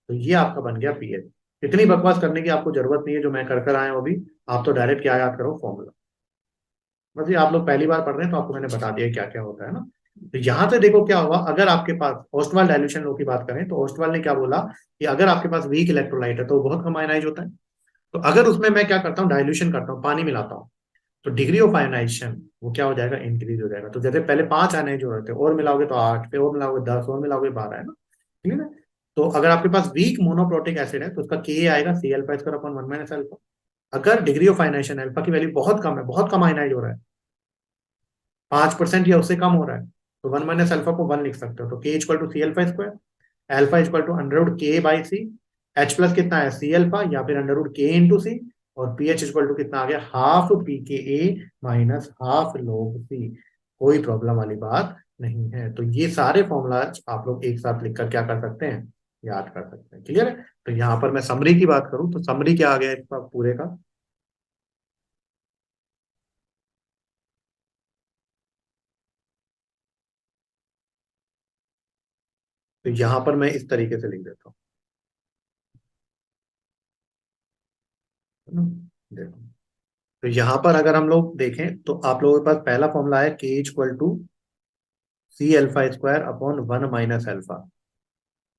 तो ये आपका बन गया पीएच। इतनी बकवास करने की आपको जरूरत नहीं है, जो मैं कर कर आया हूं अभी। आप तो डायरेक्ट क्या याद करो, फॉर्मूला। बस ये आप लोग पहली बार पढ़ रहे हैं तो आपको मैंने बता दिया क्या क्या होता है ना। तो यहाँ से देखो क्या हुआ, अगर आपके पास ओस्टवाल डाइल्यूशन लो की बात करें तो ओस्टवाल ने क्या बोला कि अगर आपके पास वीक इलेक्ट्रोलाइट है तो वो बहुत कम आयनाइज होता है। तो अगर उसमें मैं क्या करता हूँ, डाइल्यूशन करता हूँ, पानी मिलाता हूँ, तो डिग्री ऑफ आयोनाइजेशन वो क्या हो जाएगा, इंक्रीज हो जाएगा। तो जैसे पहले 5 आने जो रहते हैं, और मिलाओगे तो 8, फिर और मिलाओगे 10, और मिलाओगे 12, है ना, ठीक है ना। तो अगर आपके पास वीक मोनोप्रोटिक एसिड है तो उसका के आएगा C alpha square upon 1 - alpha. अगर डिग्री ऑफ आयनाइजेशन अल्फा की वैल्यू बहुत कम है, बहुत कम आयनाइज हो रहा है, 5% या उससे कम हो रहा है, तो 1 - अल्फा को 1 लिख सकते हो। तो K equal to C alpha square, alpha equal to under K by C, H plus कितना है सी अल्फा या फिर अंडर के इंटू सी, और पी एच इक्वल टू कितना आ गया, हाफ पी के ए माइनस हाफ लोग सी। कोई प्रॉब्लम वाली बात नहीं है। तो ये सारे फॉर्मूलाज आप लोग एक साथ लिखकर क्या कर सकते हैं, याद कर सकते हैं। क्लियर है। तो यहाँ पर मैं समरी की बात करूं तो समरी क्या आ गया इसका पूरे का। तो यहाँ पर मैं इस तरीके से लिख देता हूँ, है ना? देखो, तो यहाँ पर अगर हम लोग देखें तो आप लोगों के पास पहला फॉर्मूला है K equal to C alpha square upon 1 - alpha.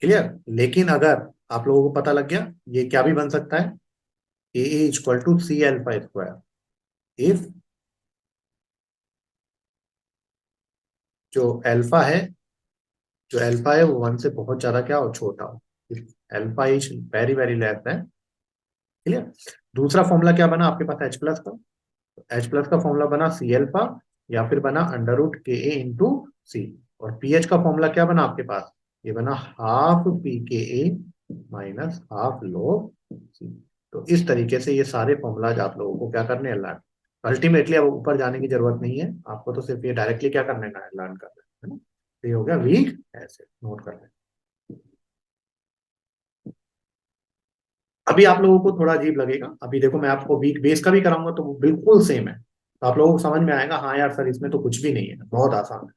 Clear. लेकिन अगर आप लोगों को पता लग गया, ये क्या भी बन सकता है, A equal to C alpha square if जो अल्फा है, जो अल्फा है वो 1 से बहुत ज्यादा क्या हो, छोटा हो। Alpha is very very less है। क्लियर। दूसरा फॉर्मूला क्या बना आपके पास, एच प्लस का। एच प्लस का फॉर्मूला बना सी एल्फा या फिर बना अंडर रूट के ए इंटू सी। और पीएच का फॉर्मूला क्या बना आपके पास, ये बना हाफ पी के ए माइनस हाफ लॉग सी। तो इस तरीके से ये सारे फॉर्मूलाज आप लोगों को क्या करने हैं, लर्न। अल्टीमेटली अब ऊपर जाने की जरूरत नहीं है आपको, तो सिर्फ ये डायरेक्टली क्या करने का है, लर्न करना है ना। तो ये हो गया वीक ऐसे नोट कर लें। अभी आप लोगों को थोड़ा अजीब लगेगा, अभी देखो मैं आपको वीक बेस का भी कराऊंगा तो वो बिल्कुल सेम है, तो आप लोगों को समझ में आएगा, हाँ यार सर इसमें तो कुछ भी नहीं है, बहुत आसान है।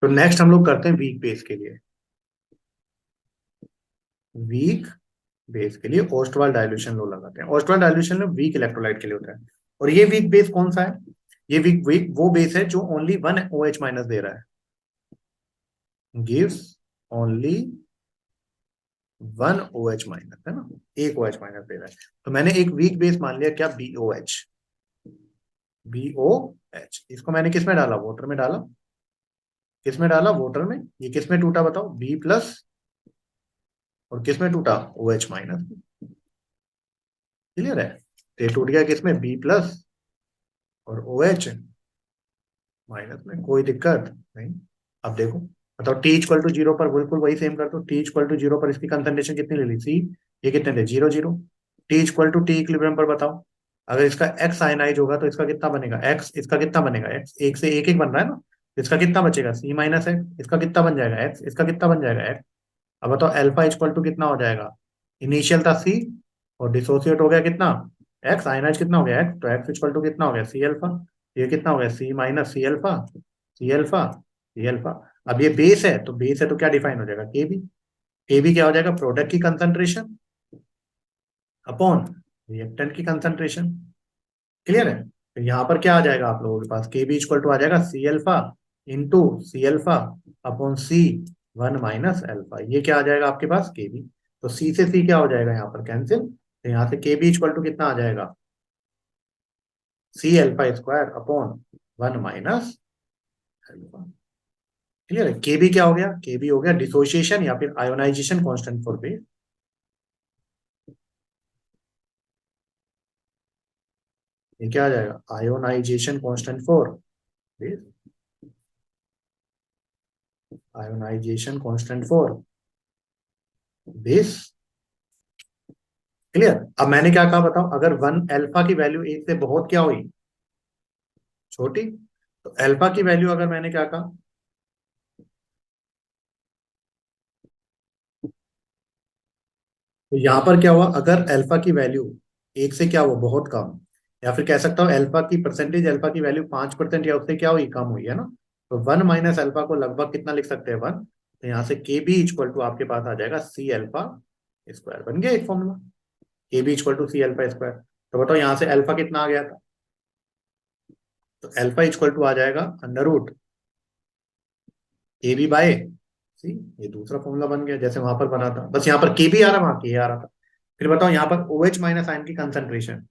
तो नेक्स्ट हम लोग करते हैं वीक बेस के लिए। वीक बेस के लिए ओस्टवाल डाइल्यूशन लो लगाते हैं। ओस्टवाल डाइल्यूशन लो वीक इलेक्ट्रोलाइट के लिए होता है। और ये वीक बेस कौन सा है, ये वीक वीक वो बेस है जो ओनली 1 OH- दे रहा है, गिव्स ओनली 1 OH-, है ना, एक OH- दे रहा है। तो मैंने एक वीक बेस मान लिया क्या, BOH। BOH इसको मैंने किस में डाला, वाटर में डाला। किस में डाला, वाटर में। ये किस में टूटा बताओ, B प्लस, और किस में टूटा, OH-। क्लियर है। तो ये टूट गया किस में, B प्लस और OH- में, कोई दिक्कत नहीं। अब देखो, बताओ टी इक्वल टू जीरो पर बिल्कुल वही सेम कर दो। टी इक्वल टू जीरो पर इसकी कंसंट्रेशन कितनी ले ली, सी। ये कितने थे, 0 0। T equal to T equilibrium पर बताओ, अगर इसका एक्स आयनाइज होगा तो इसका कितना बनेगा, एक्स। इसका कितना बनेगा, एक्स। एक से एक एक बन रहा है ना, तो इसका कितना बचेगा, C - इसका कितना बन जाएगा, एक्स। इसका कितना बन जाएगा, एक्स। अब बताओ अल्फा इक्वल टू कितना हो जाएगा, इनिशियल था सी, और डिसोसिएट हो गया कितना, एक्स। आयनाइज कितना हो गया, एक्स। तो एक्स इक्वल टू कितना हो गया, सी अल्फा। ये कितना हो गया, C - C alpha, C alpha, C alpha. अब ये बेस है, तो बेस है तो क्या डिफाइन हो जाएगा, के बी। के बी क्या हो जाएगा, प्रोडक्ट की कंसंट्रेशन अपॉन रिएक्टेंट की कंसंट्रेशन। क्लियर है। तो यहाँ पर क्या आ जाएगा आप लोगों के पास, के बी इक्वल टू आ जाएगा C alpha into C alpha upon C 1 - alpha. ये क्या आ जाएगा आपके पास, के बी। तो सी से सी क्या हो जाएगा यहाँ पर, कैंसिल। तो यहाँ से के बी इक्वल टू कितना आ जाएगा, C - alpha square upon 1 - alpha. Clear है। के बी क्या हो गया, के बी हो गया डिसोसिएशन या फिर आयोनाइजेशन कांस्टेंट फॉर बेस। ये क्या आ जाएगा, ionization constant for base, ionization constant for base. Clear. अब मैंने क्या कहा बताओ, अगर 1 अल्फा की वैल्यू एक से बहुत क्या हुई, छोटी, तो अल्फा की वैल्यू अगर मैंने क्या कहा, तो यहां पर क्या हुआ, अगर अल्फा की वैल्यू एक से क्या हुआ, बहुत कम, या फिर कह सकता हूँ अल्फा की परसेंटेज, अल्फा की वैल्यू 5% या उससे क्या हुई, कम हुई है ना। तो 1 - अल्फा को लगभग कितना लिख सकते हैं, 1। तो यहाँ से के बी इक्वल टू आपके पास आ जाएगा सी अल्फा स्क्वायर, बन गया एक formula, K B equal to C alpha square. तो बताओ यहाँ से अल्फा कितना आ गया था, तो अल्फा इक्वल टू आ जाएगा under root K B bye सी। ये दूसरा फॉर्मूला बन गया जैसे वहां पर बना था, बस यहाँ पर के बी आ रहा, वहां के आ रहा था। फिर बताओ यहाँ पर ओ एच माइनस आयन की कंसंट्रेशन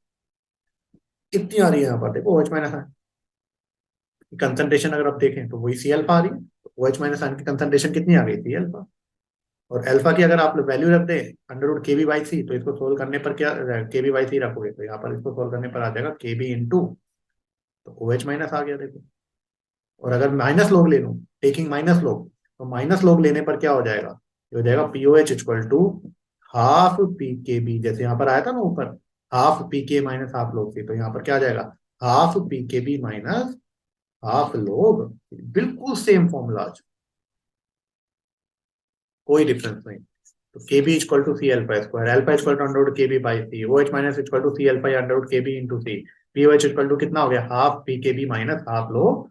कितनी आ रही है, यहाँ पर देखो ओ एच माइनस आयन की कंसंट्रेशन अगर आप देखें तो वही सी अल्फा आ रही है। तो ओ एच माइनस आयन की कंसंट्रेशन कितनी आ गई, सी अल्फा। और अल्फा की अगर आप वैल्यू रख दें under root K b by सी, तो इसको सोल्व करने पर क्या, के बी बाई सी रखोगे तो यहाँ पर इसको सोल्व करने पर आ जाएगा के बी इंटू, तो ओ एच माइनस आ गया देखो। और अगर माइनस लोग ले लूं, टेकिंग माइनस लोग, तो माइनस लोग लेने पर क्या हो जाएगा, ये हो जाएगा P O H equal to half P K b, जैसे यहाँ पर आया था ना ऊपर, half P K minus half log C, तो यहाँ पर क्या आ जाएगा, half P K B minus half log. बिल्कुल सेम फॉर्मूला, कोई डिफरेंस नहीं। तो K B equal to C alpha square, alpha equal to under root K b by C, O H minus equal to C alpha under root K B into C, P O H equal to कितना हो गया, half P K B minus half log.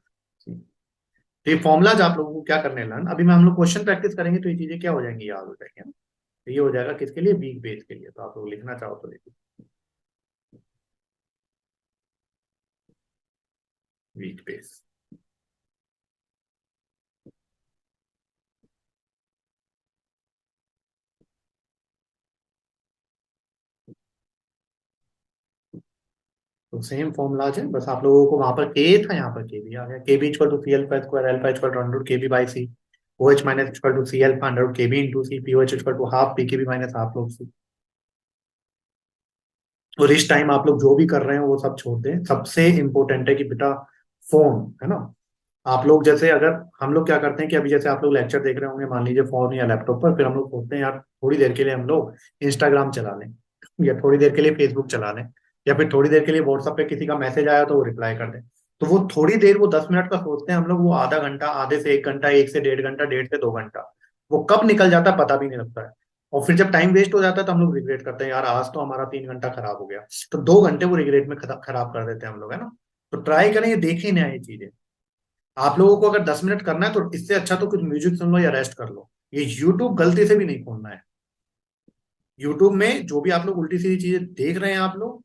तो ये फॉर्मुलाज आप लोगों को क्या करने लर्न, अभी मैं हम लोग क्वेश्चन प्रैक्टिस करेंगे तो ये चीजें क्या हो जाएंगी, याद हो जाएंगी, है ना। तो ये हो जाएगा किसके लिए, वीक बेस के लिए। तो आप लोग लिखना चाहो तो लिखिए, वीक बेस। तो सेम फॉर्मुलाज है, बस आप लोगों को वहां पर के था, यहाँ पर के भी आ गया, K B equal to C alpha square, alpha equal to under root K b by C, O H minus equal to C alpha under root K B into C, P O H equal to half P K B minus half log C. और इस टाइम आप लोग जो भी कर रहे हैं वो सब छोड़ दें, सबसे इंपॉर्टेंट है कि बेटा फोन, है ना। आप लोग जैसे अगर हम लोग क्या करते हैं कि अभी जैसे आप लोग लेक्चर देख रहे होंगे मान लीजिए फोन या लैपटॉप पर, फिर हम लोग सोचते हैं यार थोड़ी देर के लिए हम लोग इंस्टाग्राम चला लें, या थोड़ी देर के लिए फेसबुक चला लें, या फिर थोड़ी देर के लिए व्हाट्सएप पे किसी का मैसेज आया तो वो रिप्लाई कर दें। तो वो थोड़ी देर, वो 10 मिनट का सोचते हैं हम लोग, वो आधा घंटा, आधे से 1 घंटा, 1 से 1.5 घंटा, 1.5 से 2 घंटा, वो कब निकल जाता है पता भी नहीं लगता है। और फिर जब टाइम वेस्ट हो जाता है तो हम लोग रिग्रेट करते हैं, यार आज तो हमारा 3 घंटा खराब हो गया। तो 2 घंटे वो रिग्रेट में खराब कर देते हैं हम लोग, है ना। तो ट्राई करें, ये देखें ना ये चीजें। आप लोगों को अगर 10 मिनट करना है तो इससे अच्छा तो कुछ म्यूजिक सुन लो या रेस्ट कर लो। ये यूट्यूब गलती से भी नहीं खोलना है। यूट्यूब में जो भी आप लोग उल्टी सीधी चीजें देख रहे हैं आप लोग,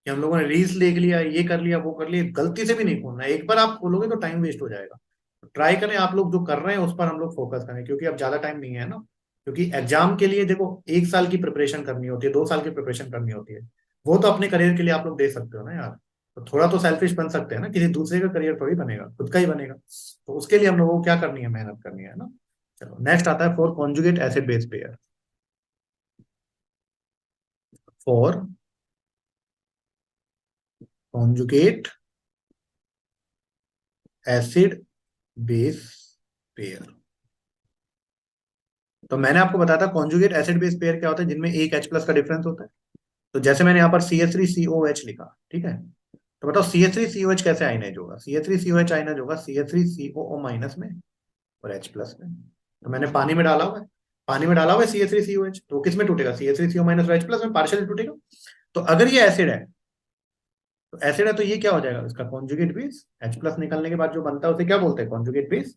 कि हम लोगों ने रील्स देख लिया, ये कर लिया, वो कर लिया, गलती से भी नहीं खोलना है। एक बार आप खोलोगे तो टाइम वेस्ट हो जाएगा। तो ट्राई करें आप लोग जो कर रहे हैं उस पर हम लोग फोकस करें, क्योंकि अब ज्यादा टाइम नहीं है ना। क्योंकि एग्जाम के लिए देखो 1 साल की प्रिपरेशन करनी होती है, 2 साल की प्रिपरेशन करनी होती है। वो तो अपने करियर के लिए आप लोग दे सकते हो ना यार। तो थोड़ा तो सेल्फिश बन सकते हैं ना, किसी दूसरे का करियर थोड़ी बनेगा, खुद का ही बनेगा। तो उसके लिए हम लोगों को क्या करनी है, मेहनत करनी है ना। चलो नेक्स्ट आता है for conjugate acid base pair. For conjugate acid base pair, तो मैंने आपको बताया था कॉन्जुगेट एसिड बेस पेयर क्या होता है, जिनमें एक H प्लस का डिफरेंस होता है। तो जैसे मैंने यहाँ पर CH3COH लिखा, ठीक है। तो बताओ CH3COH कैसे आयनाइज होगा, CH3COH आयनाइज होगा CH3COO माइनस में और H प्लस में। तो मैंने पानी में डाला हुआ है, पानी में डाला हुआ है CH3COH, तो किस में टूटेगा, CH3CO माइनस और H प्लस में पार्शियली टूटेगा। तो अगर ये एसिड है, तो एसिड है तो ये क्या हो जाएगा, इसका कॉन्जुगेट बेस, H प्लस निकलने के बाद जो बनता है उसे क्या बोलते हैं, कॉन्जुगेट बेस।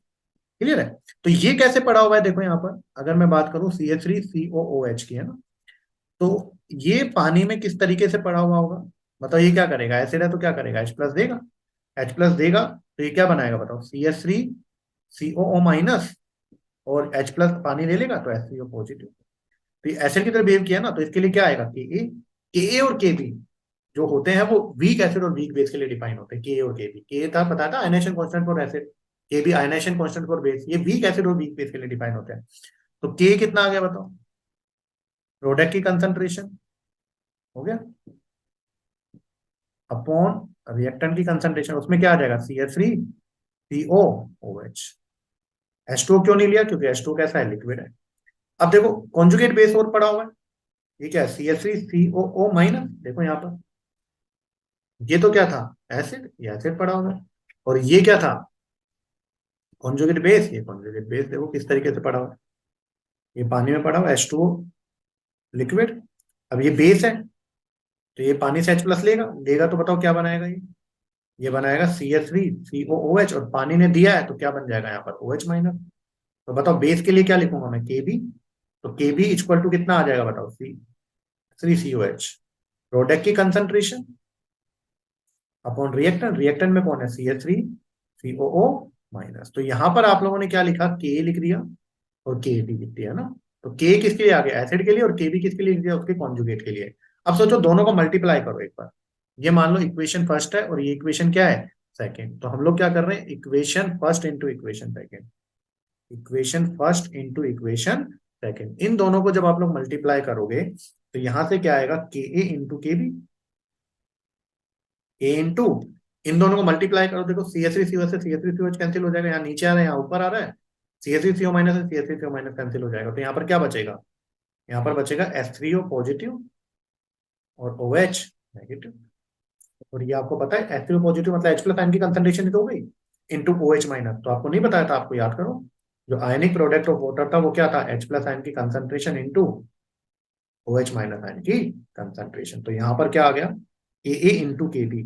क्लियर है। तो ये कैसे पड़ा हुआ है, देखो यहाँ पर अगर मैं बात करूं CH3COOH की, है ना। तो ये पानी में किस तरीके से पड़ा हुआ होगा, बताओ। ये क्या करेगा, एसिड है तो क्या करेगा, H प्लस देगा, H प्लस देगा। तो ये क्या बनाएगा बताओ, CH3COO माइनस और H प्लस पानी ले लेगा तो HCO पॉजिटिव। तो ये एसिड की तरह बिहेव किया ना, तो इसके लिए क्या आएगा, के ए और के बी जो होते हैं वो वीक एसिड और वीक बेस के लिए डिफाइन होते हैं। के और के बी, के था पता था ionization constant for acid, K B ionization constant for base, ये वीक एसिड और वीक बेस के लिए डिफाइन होते हैं। तो के कितना आ गया बताओ, प्रोडक्ट की कंसंट्रेशन हो गया, अपॉन रिएक्टेंट की कंसंट्रेशन, उसमें क्या आ जाएगा, CH3COOH। H2O क्यों नहीं लिया, क्योंकि H2O कैसा है, लिक्विड है। अब देखो कॉन्जुगेट बेस और पड़ा हुआ है, ये क्या है, CH3COO माइनस, देखो यहाँ पर ये तो क्या था, एसिड, ये एसिड पड़ा हुआ है। और ये क्या था, कॉन्जुगेट बेस, ये कॉन्जुगेट बेस देखो किस तरीके से पड़ा हुआ है, ये पानी में पड़ा हुआ है, H2O लिक्विड। अब ये बेस है, तो ये पानी से H प्लस लेगा लेगा तो बताओ क्या बनाएगा ये बनाएगा CH3COOH, और पानी ने दिया है तो क्या बन जाएगा यहाँ पर OH माइनस। तो बताओ बेस के लिए क्या लिखूंगा मैं, KB। तो KB इक्वल टू कितना आ जाएगा बताओ, C3COH। प्रोडक्ट की कंसंट्रेशन अपॉन रिएक्टेंट, रिएक्टेंट में कौन है, CH3COO माइनस। तो यहां पर आप लोगों ने क्या लिखा, K लिख दिया और KB लिख दिया ना। तो K किसके लिए आ गया, एसिड के लिए, और KB किसके लिए लिख दिया, उसके कॉन्जुगेट के लिए। अब सोचो दोनों को मल्टीप्लाई करो एक बार। ये मान लो इक्वेशन फर्स्ट है और ये इक्वेशन क्या है, सेकंड। तो हम लोग क्या कर रहे हैं, equation first into equation second, equation first into equation second. इन दोनों को जब आप लोग मल्टीप्लाई करोगे तो यहां से क्या आएगा, KA इंटू KB, ए इंटू, इन दोनों को मल्टीप्लाई करो, देखो CH3CO से CH3COH कैंसिल हो जाएगा, यहाँ नीचे आ रहा है यहाँ ऊपर आ रहा है, CH3CO माइनस से CH3CO माइनस कैंसिल हो जाएगा। तो यहाँ पर क्या बचेगा, यहाँ पर बचेगा H3O पॉजिटिव और OH नेगेटिव। और ये आपको पता है H3O पॉजिटिव मतलब H प्लस आयन की कंसंट्रेशन तो हो गई इंटू OH माइनस। तो आपको नहीं बताया था, आपको याद करो, जो आयनिक प्रोडक्ट ऑफ वाटर था वो क्या था, H प्लस आयन की concentration into OH minus ion की कंसंट्रेशन। तो यहाँ पर क्या आ गया, AA into KB,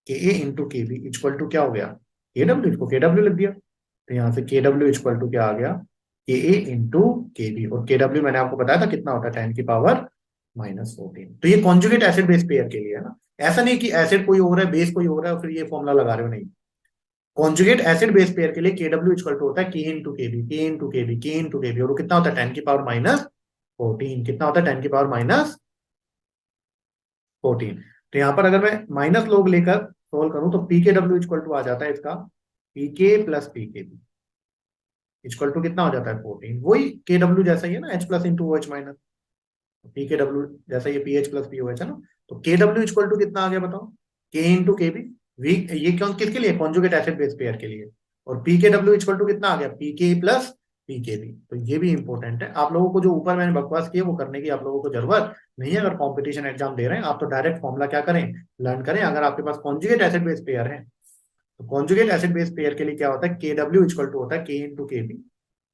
KA into KB equal to क्या हो गया, KW, इसको KW लिख दिया। तो यहाँ से KW इक्वल टू क्या आ गया, KA इंटू KB, और KW मैंने आपको बताया था कितना होता है, 10⁻⁻14। तो ये कॉन्जुगेट एसिड बेस पेयर के लिए है ना। ऐसा नहीं कि एसिड कोई और है बेस कोई और है और फिर ये फॉर्मूला लगा रहे हो, नहीं। कॉन्जुगेट एसिड बेस पेयर के लिए KW इक्वल टू होता है K इंटू केबी, K इंटू केबी, K इंटू केबी, और वो कितना होता है, 10⁻⁻14। कितना होता है, 10⁻⁻14। तो यहाँ पर अगर मैं माइनस लोग लेकर सोल्व करूं तो PKW इक्वल टू आ जाता है इसका PK plus PKB equal to कितना हो जाता है, 14। वही KW जैसा ही है ना, H plus into OH minus, PKW जैसा ये PH प्लस POH है ना। तो KW इक्वल टू कितना आ गया बताओ, K इंटू केबी। वी ये क्यों किसके लिए, कॉन्जुगेट एसिड बेस पेयर के लिए। और PKW इक्वल टू कितना आ गया, PK प्लस PKB। तो ये भी इंपॉर्टेंट है, आप लोगों को जो ऊपर मैंने बकवास किया वो करने की आप लोगों को जरूरत नहीं है। अगर कॉम्पिटिशन एग्जाम दे रहे हैं आप तो डायरेक्ट फॉर्मुला क्या करें, लर्न करें। अगर आपके पास कॉन्जुगेट एसिड बेस पेयर है तो कॉन्जुगेट एसिड बेस पेयर के लिए क्या होता है, KW इक्वल टू होता है K इंटू केबी,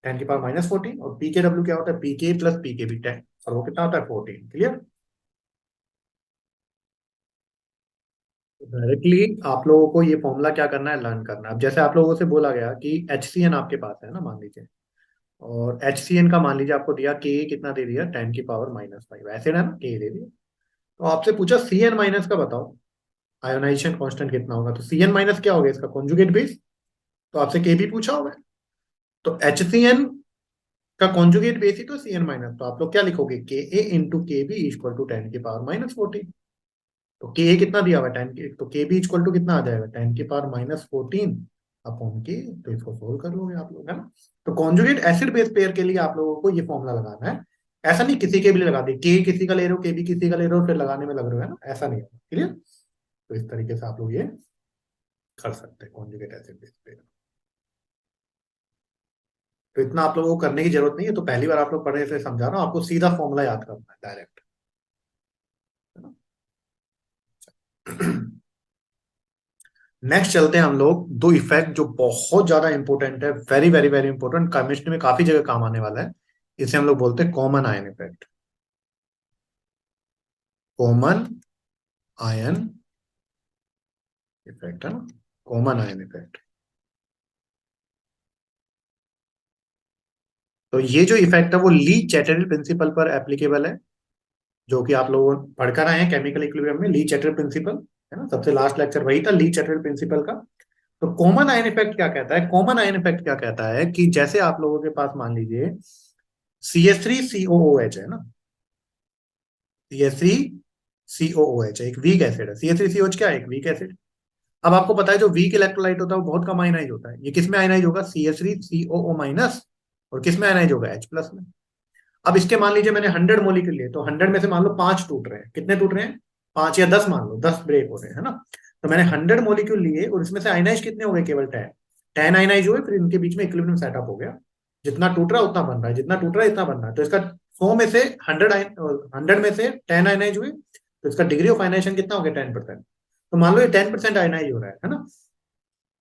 10⁻⁻14, और PKW क्या होता है, PK प्लस PKB 10, और वो कितना होता है, 14। क्लियर। डायरेक्टली आप लोगों को ये फॉर्मूला क्या करना है, लर्न करना है। अब जैसे आप लोगों से बोला गया कि HCN आपके पास है ना, मान लीजिए, और HCN का मान लीजिए आपको दिया के कितना दे दिया, 10⁻⁻5 एसिड है ना, के दे दिया। तो आपसे पूछा CN माइनस का बताओ आयोनाइजेशन कांस्टेंट कितना होगा। तो CN माइनस क्या होगा, इसका कॉन्जुगेट बेस। तो आपसे के भी पूछा होगा, तो HCN का कॉन्जुगेट बेस ही तो CN माइनस। तो आप लोग क्या लिखोगे, KA इंटू के बी इक्वल टू 10⁻⁻14। तो के कितना दिया हुआ है, 10 के, तो के बी इक्वल टू कितना आ जाएगा, 10⁻⁻14 अपॉन के। तो इसको सोल्व कर लोगे आप लोग, है ना। तो कॉन्जुगेट एसिड बेस पेयर के लिए आप लोगों को ये फॉर्मूला लगाना है। ऐसा नहीं किसी के भी लगा दे, के किसी का ले रहे हो, के बी किसी का ले रहे हो, फिर लगाने में लग रहे हो, है ना, ऐसा नहीं होगा। क्लियर। तो इस तरीके से आप लोग ये कर सकते हैं कॉन्जुगेट एसिड बेस पेयर। तो इतना आप लोगों को करने की जरूरत नहीं है, तो पहली बार आप लोग पढ़े से समझा रहा हूँ, आपको सीधा फॉर्मूला याद करना है डायरेक्ट, है ना। नेक्स्ट चलते हैं हम लोग, दो इफेक्ट जो बहुत ज्यादा इंपॉर्टेंट है, very very very important, chemistry में काफी जगह काम आने वाला है। इसे हम लोग बोलते हैं common ion effect. Common ion effect है ना, कॉमन आयन इफेक्ट। तो ये जो इफेक्ट है वो ली चैटरल प्रिंसिपल पर एप्लीकेबल है, जो कि आप लोग पढ़कर आए हैं केमिकल इक्विलिब्रियम में, ली चैटरल प्रिंसिपल, है ना। सबसे लास्ट लेक्चर वही था, ली चैटरल प्रिंसिपल का। तो कॉमन आयन इफेक्ट क्या कहता है, कॉमन आयन इफेक्ट क्या कहता है कि जैसे आप लोगों के पास मान लीजिए CH3COOH है ना, CH3COOH एक वीक एसिड है, CH3COH क्या है, एक वीक एसिड। अब आपको पता है जो वीक इलेक्ट्रोलाइट होता है वो बहुत कम आयनाइज होता है। ये किस में आयनाइज होगा, CH3COO माइनस, और किस में आयनाइज होगा, H प्लस में। अब इसके मान लीजिए मैंने 100 मॉलिक्यूल लिए, तो 100 में से मान लो 5 टूट रहे हैं, कितने टूट रहे हैं, 5 या 10, मान लो 10 ब्रेक हो रहे हैं, है ना। तो मैंने 100 मॉलिक्यूल लिए और इसमें से आयनाइज कितने हो गए, केवल 10 आयनाइज हुए, फिर इनके बीच में इक्विलिब्रियम सेटअप हो गया। जितना टूट रहा है उतना बन रहा है, जितना टूट रहा है इतना बन रहा है। तो इसका 100 में से 100 में से 10 आयनाइज हुए, तो इसका डिग्री ऑफ आयनाइजेशन कितना हो गया, 10%। तो मान लो ये 10% आयनाइज हो रहा है ना।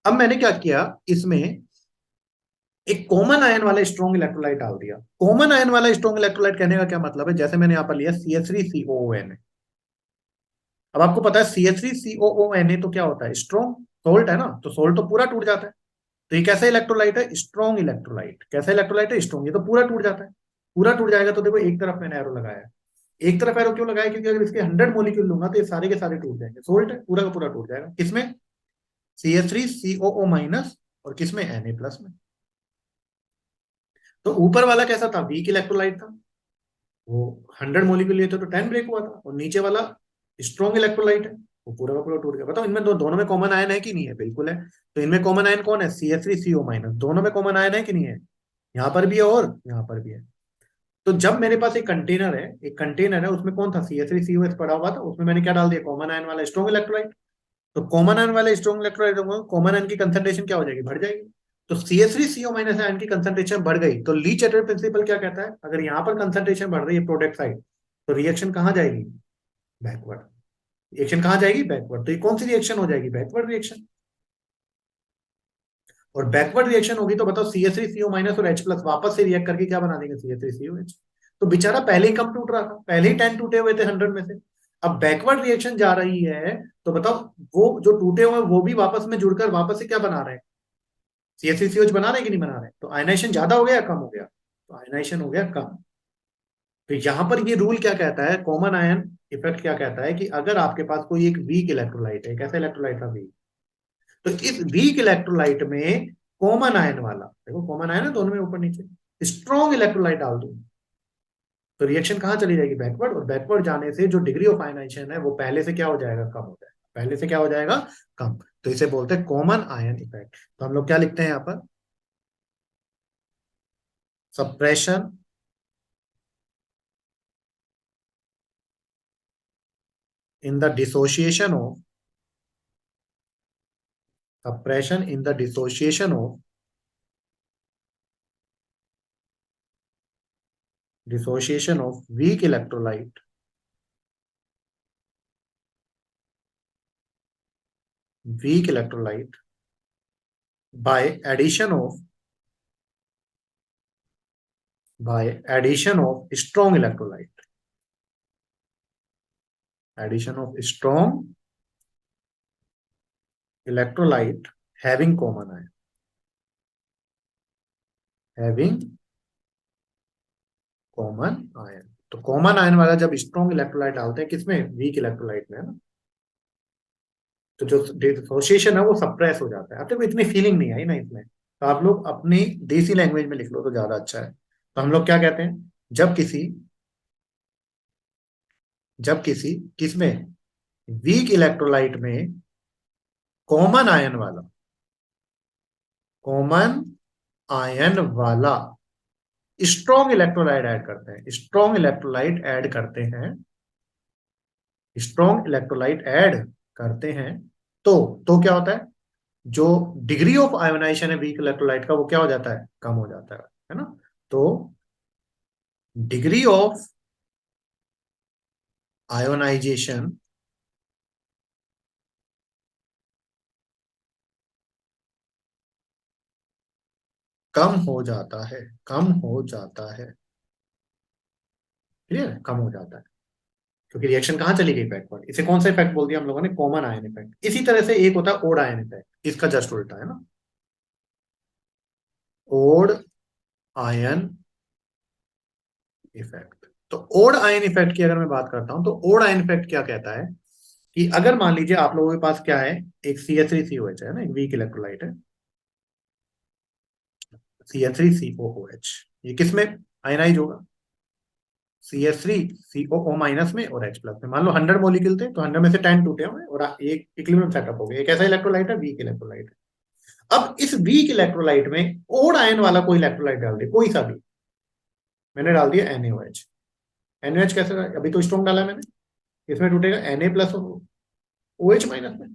अब मैंने क्या किया, इसमें एक कॉमन आयन वाला स्ट्रॉन्ग इलेक्ट्रोलाइट डाल दिया। कॉमन आयन वाला स्ट्रॉन्ग इलेक्ट्रोलाइट कहने का क्या मतलब है, जैसे मैंने यहाँ पर लिया CH3COON, अब आपको पता है CH3COONA तो क्या होता है, स्ट्रॉन्ग सोल्ट है ना, तो सोल्ट तो पूरा टूट जाता है। तो ये कैसा इलेक्ट्रोलाइट है, स्ट्रॉन्ग इलेक्ट्रोलाइट। कैसा इलेक्ट्रोलाइट है, स्ट्रॉन्ग। ये तो पूरा टूट जाता है। पूरा टूट जाएगा तो देखो एक तरफ मैंने एरो लगाया है। एक तरफ एरो क्यों लगाया, क्योंकि अगर इसके 100 मॉलिक्यूल लूंगा तो ये सारे के सारे टूट जाएंगे। सोल्ट है, पूरा का पूरा टूट जाएगा। किसमें, CH3COO- और किसमें, Na+ में। तो ऊपर वाला कैसा था, वीक इलेक्ट्रोलाइट था, वो 100 मॉलिक्यूल लिए थे तो 10 ब्रेक हुआ था। और नीचे वाला स्ट्रॉन्ग इलेक्ट्रोलाइट है, वो पूरा का पूरा टूट गया। बताओ इनमें दोनों में कॉमन आयन है कि नहीं है, बिल्कुल है। तो इनमें कॉमन आयन कौन है, CH3CO-। दोनों में कॉमन आयन है कि नहीं है, यहाँ पर भी है और यहाँ पर भी है। तो जब मेरे पास एक कंटेनर है, उसमें कौन था, CH3COH पड़ा हुआ था, उसमें मैंने क्या डाल दिया, कॉमन आयन वाला स्ट्रॉन्ग इलेक्ट्रोलाइट। तो कॉमन आयन वाले स्ट्रॉन्ग इलेक्ट्रोलाइट होंगे, कॉमन आयन की कंसंट्रेशन क्या हो जाएगी, बढ़ जाएगी। तो CH3CO- आयन की कंसंट्रेशन बढ़ गई तो ली चैटर्जी प्रिंसिपल क्या कहता है, अगर यहाँ पर कंसंट्रेशन बढ़ रही है प्रोडक्ट साइड, तो रिएक्शन कहाँ जाएगी, बैकवर्ड। रिएक्शन कहाँ जाएगी, बैकवर्ड। तो ये कौन सी रिएक्शन हो जाएगी, बैकवर्ड रिएक्शन। और बैकवर्ड रिएक्शन होगी तो बताओ CH3CO- और H+ वापस से रिएक्ट करके क्या बना देंगे, CH3COH। तो बेचारा पहले ही कम टूट रहा था, पहले ही 10 टूटे हुए थे 100 में से। अब बैकवर्ड रिएक्शन जा रही है तो बताओ वो जो टूटे हुए वो भी वापस में जुड़कर वापस से क्या बना रहे हैं, CH3COH बना रहे हैं कि नहीं बना रहे। तो आयनाइजेशन ज्यादा हो गया या कम हो गया, तो आयनाइजेशन हो गया कम। तो यहां पर ये रूल क्या कहता है, कॉमन आयन इफेक्ट क्या कहता है, कि अगर आपके पास कोई एक वीक इलेक्ट्रोलाइट है, कैसा इलेक्ट्रोलाइट था, वीक। तो इस वीक इलेक्ट्रोलाइट में कॉमन आयन वाला, देखो कॉमन आयन है दोनों में ऊपर नीचे, स्ट्रॉन्ग इलेक्ट्रोलाइट डाल दूं तो रिएक्शन कहाँ चली जाएगी, बैकवर्ड। और बैकवर्ड जाने से जो डिग्री ऑफ आयनाइजेशन है वो पहले से क्या हो जाएगा, कम हो जाएगा। पहले से क्या हो जाएगा, कम। तो इसे बोलते हैं कॉमन आयन इफेक्ट। तो हम लोग क्या लिखते हैं यहाँ पर, suppression in the dissociation of, suppression in the dissociation of, dissociation of weak electrolyte weak electrolyte by addition of strong electrolyte, addition of strong electrolyte having common ion, having common ion। तो कॉमन आयन वाला जब स्ट्रॉन्ग इलेक्ट्रोलाइट डालते हैं किसमें, वीक इलेक्ट्रोलाइट में, है ना, तो जो डिसोसिएशन है वो सप्रेस हो जाता है। अब देखो इतनी फीलिंग नहीं आई ना इसमें, तो आप लोग अपनी देसी लैंग्वेज में लिख लो तो ज्यादा अच्छा है। तो हम लोग क्या कहते हैं, जब किसी किसमें, वीक इलेक्ट्रोलाइट में कॉमन आयन वाला, कॉमन आयन वाला स्ट्रॉन्ग इलेक्ट्रोलाइट ऐड करते हैं, स्ट्रॉन्ग इलेक्ट्रोलाइट ऐड करते हैं, स्ट्रॉन्ग इलेक्ट्रोलाइट ऐड करते हैं, तो क्या होता है, जो डिग्री ऑफ आयोनाइजेशन है वीक इलेक्ट्रोलाइट का वो क्या हो जाता है, कम हो जाता है ना। तो डिग्री ऑफ आयोनाइजेशन कम हो जाता है, कम हो जाता है, क्लियर, कम हो जाता है। क्योंकि रिएक्शन कहाँ चली गई, बैकवर्ड। इसे कौन सा इफेक्ट बोल दिया हम लोगों ने, कॉमन आयन इफेक्ट। इसी तरह से एक होता है ओड आयन इफेक्ट, इसका जस्ट उल्टा है ना, ओड आयन इफेक्ट। तो ओड आयन इफेक्ट की अगर मैं बात करता हूं तो ओड आयन इफेक्ट क्या कहता है, कि अगर मान लीजिए आप लोगों के पास क्या है, एक CH3COH है ना, एक वीक इलेक्ट्रोलाइट है, CH3COOH, ये किसमें आयनाइज होगा, CH3COO- में और H+ में। मान लो 100 मॉलिक्यूल थे तो 100 में से 10 टूटे हुए और एक इक्विलिब्रियम सेटअप हो गया। एक ऐसा इलेक्ट्रोलाइट है, वीक इलेक्ट्रोलाइट है। अब इस वीक इलेक्ट्रोलाइट में ओड आयन वाला कोई इलेक्ट्रोलाइट डाल दे, कोई सा भी। मैंने डाल दिया NaOH। NaOH कैसे, अभी तो स्ट्रॉन्ग डाला मैंने, इसमें टूटेगा Na+ और OH- में।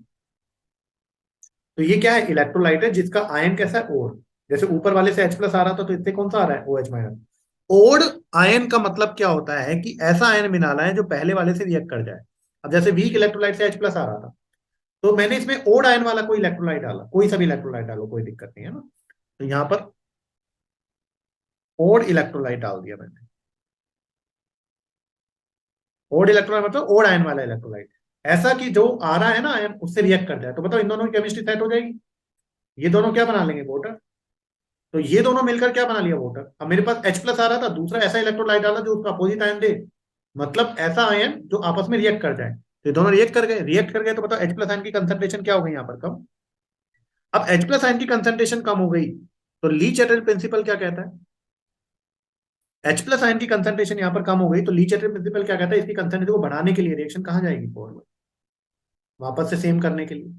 तो ये क्या है, इलेक्ट्रोलाइट है जिसका आयन कैसा है, ओड। जैसे ऊपर वाले से H+ आ रहा था तो इससे कौन सा आ रहा है, OH-। ओड आयन का मतलब क्या होता है, कि ऐसा आयन मिलाना है जो पहले वाले से रिएक्ट कर जाए। अब जैसे वीक इलेक्ट्रोलाइट से H+ आ रहा था तो मैंने इसमें ओड आयन वाला कोई इलेक्ट्रोलाइट डाला, कोई सा भी इलेक्ट्रोलाइट डालो कोई दिक्कत नहीं है ना। तो यहाँ पर ओड इलेक्ट्रोलाइट डाल दिया मैंने। ओड इलेक्ट्रोलाइट मतलब ओड आयन वाला इलेक्ट्रोलाइट। ऐसा कि जो आ रहा है ना आयन उससे रिएक्ट कर जाए। तो बताओ इन दोनों की केमिस्ट्री सेट हो जाएगी। ये दोनों क्या बना लेंगे, वाटर। तो ये दोनों मिलकर क्या बना लिया, वाटर। अब मेरे पास H प्लस आ रहा था, दूसरा ऐसा इलेक्ट्रोलाइट डाला जो उसका अपोजिट आयन दे, मतलब ऐसा आयन जो आपस में रिएक्ट कर जाए। तो ये दोनों रिएक्ट कर गए तो बताओ H प्लस आयन की कंसंट्रेशन क्या हो गई यहाँ पर, कम। अब H प्लस आयन की कंसंट्रेशन कम हो गई तो ली चैटल प्रिंसिपल क्या कहता है। H प्लस आयन की कंसंट्रेशन यहाँ पर कम हो गई तो ली चैटल प्रिंसिपल क्या कहता है, इसकी कंसंट्रेशन को बढ़ाने के लिए रिएक्शन कहाँ जाएगी, फॉरवर्ड, वापस से सेम करने के लिए।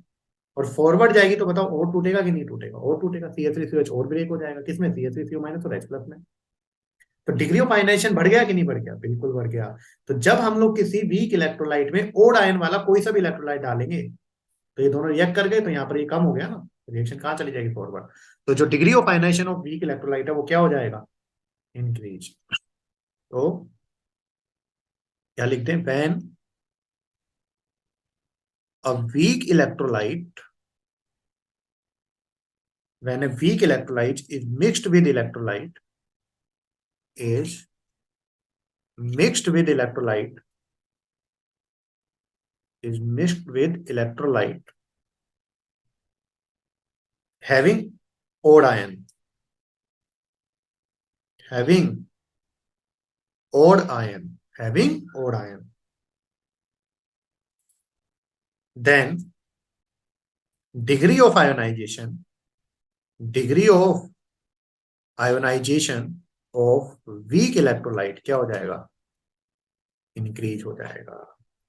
और फॉरवर्ड जाएगी तो बताओ और टूटेगा कि नहीं टूटेगा, और टूटेगा। CH3CH और ब्रेक हो जाएगा, किसमें, CH3CO माइनस और H प्लस में। तो डिग्री ऑफ आयनाइजेशन बढ़ गया कि नहीं बढ़ गया, बिल्कुल बढ़ गया। तो जब हम लोग किसी वीक इलेक्ट्रोलाइट में ओड आयन वाला कोई सा भी इलेक्ट्रोलाइट डालेंगे तो ये दोनों रिएक्ट कर गए तो यहाँ पर ये कम हो गया ना, रिएक्शन कहाँ चली जाएगी, फॉरवर्ड। तो जो degree of ionization of weak electrolyte है वो क्या हो जाएगा, इंक्रीज। तो क्या लिखते हैं, when a weak electrolyte, when a weak electrolyte is mixed with electrolyte is mixed with electrolyte is mixed with electrolyte having odd ion, having having odd ion, then degree of ionization, degree of ionization of weak electrolyte क्या हो जाएगा, इंक्रीज हो जाएगा।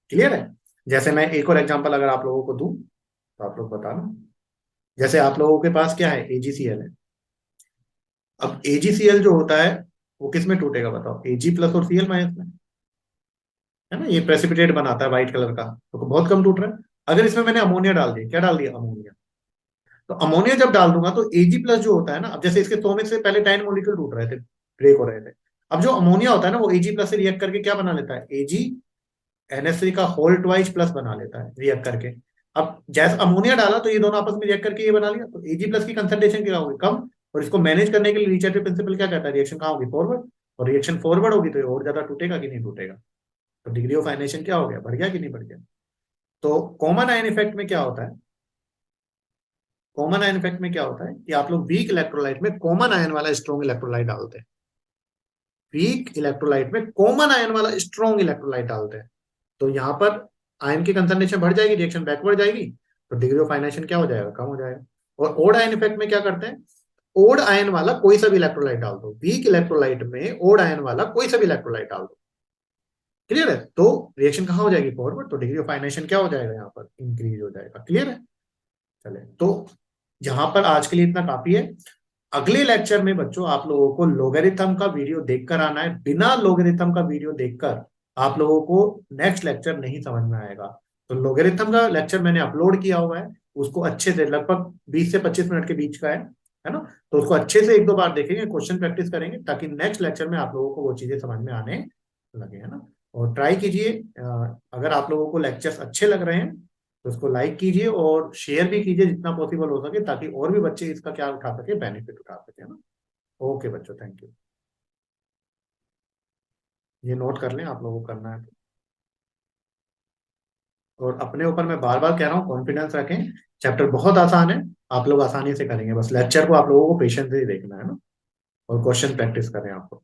क्लियर है। जैसे मैं एक और एग्जांपल अगर आप लोगों को दूं तो आप लोग बताना। जैसे आप लोगों के पास क्या है, AgCl है। अब AgCl जो होता है वो किस में टूटेगा बताओ, Ag प्लस और Cl माइनस में, है ना। ये प्रेसिपिटेट बनाता है व्हाइट कलर का, तो बहुत कम टूट रहा है। अगर इसमें मैंने अमोनिया डाल दिया, क्या डाल दिया, अमोनिया। तो अमोनिया जब डाल दूंगा तो Ag प्लस जो होता है ना, अब जैसे इसके 100 में से पहले 10 मॉलिक्यूल टूट रहे थे, ब्रेक हो रहे थे। अब जो अमोनिया होता है ना वो Ag प्लस से रिएक्ट करके क्या बना लेता है, NH3 का होल ट्वाइस प्लस बना लेता है रिएक्ट करके। अब जैसे अमोनिया डाला तो ये दोनों आपस में रिएक्ट करके ये बना लिया, तो Ag प्लस की कंसंट्रेशन क्या होगी, कम। और इसको मैनेज करने के लिए रिचर्ड प्रिंसिपल क्या कहता है, रिएक्शन कहाँ होगी, फॉरवर्ड। और रिएक्शन फॉरवर्ड होगी तो ये और ज्यादा टूटेगा कि नहीं टूटेगा। तो डिग्री ऑफ आयनेशन क्या हो गया, बढ़ गया कि नहीं बढ़ गया। तो कॉमन आयन इफेक्ट में क्या होता है, कॉमन आयन इफेक्ट में क्या होता है कि आप लोग वीक इलेक्ट्रोलाइट में कॉमन आयन वाला स्ट्रॉन्ग इलेक्ट्रोलाइट डालते हैं, वीक इलेक्ट्रोलाइट में कॉमन आयन वाला स्ट्रॉन्ग इलेक्ट्रोलाइट डालते हैं। तो यहाँ पर आयन की कंसंट्रेशन बढ़ जाएगी, रिएक्शन बैकवर्ड जाएगी, तो डिग्री ऑफ आयनेशन क्या हो जाएगा, कम हो जाएगा। और ओड आयन इफेक्ट में क्या करते हैं, ओड आयन वाला कोई सा भी इलेक्ट्रोलाइट डाल दो, वीक इलेक्ट्रोलाइट में ओड आयन वाला कोई सा भी इलेक्ट्रोलाइट डाल दो। क्लियर है। तो रिएक्शन कहाँ हो जाएगी, फॉरवर्ड। तो डिग्री ऑफ आयनेशन क्या हो जाएगा, यहाँ पर इंक्रीज हो जाएगा। क्लियर है। चले तो यहाँ पर आज के लिए इतना काफी है। अगले लेक्चर में बच्चों आप लोगों को लोगरिथम का वीडियो देखकर आना है। बिना लोगरिथम का वीडियो देखकर आप लोगों को नेक्स्ट लेक्चर नहीं समझ में आएगा। तो लोगरिथम का लेक्चर मैंने अपलोड किया हुआ है, उसको अच्छे से लगभग 20 से 25 मिनट के बीच का है ना। तो उसको अच्छे से एक दो बार देखेंगे, क्वेश्चन प्रैक्टिस करेंगे ताकि नेक्स्ट लेक्चर में आप लोगों को वो चीजें समझ में आने लगे, है ना। और ट्राई कीजिए, अगर आप लोगों को लेक्चर्स अच्छे लग रहे हैं तो उसको लाइक कीजिए और शेयर भी कीजिए जितना पॉसिबल हो सके, ताकि और भी बच्चे इसका क्या उठा सके, बेनिफिट उठा सके, है ना। ओके बच्चों, थैंक यू। ये नोट कर लें, आप लोगों को करना है तो। और अपने ऊपर मैं बार बार कह रहा हूँ, कॉन्फिडेंस रखें। चैप्टर बहुत आसान है, आप लोग आसानी से करेंगे। बस लेक्चर को आप लोगों को पेशेंस से देखना है ना, और क्वेश्चन प्रैक्टिस करें आप लोग।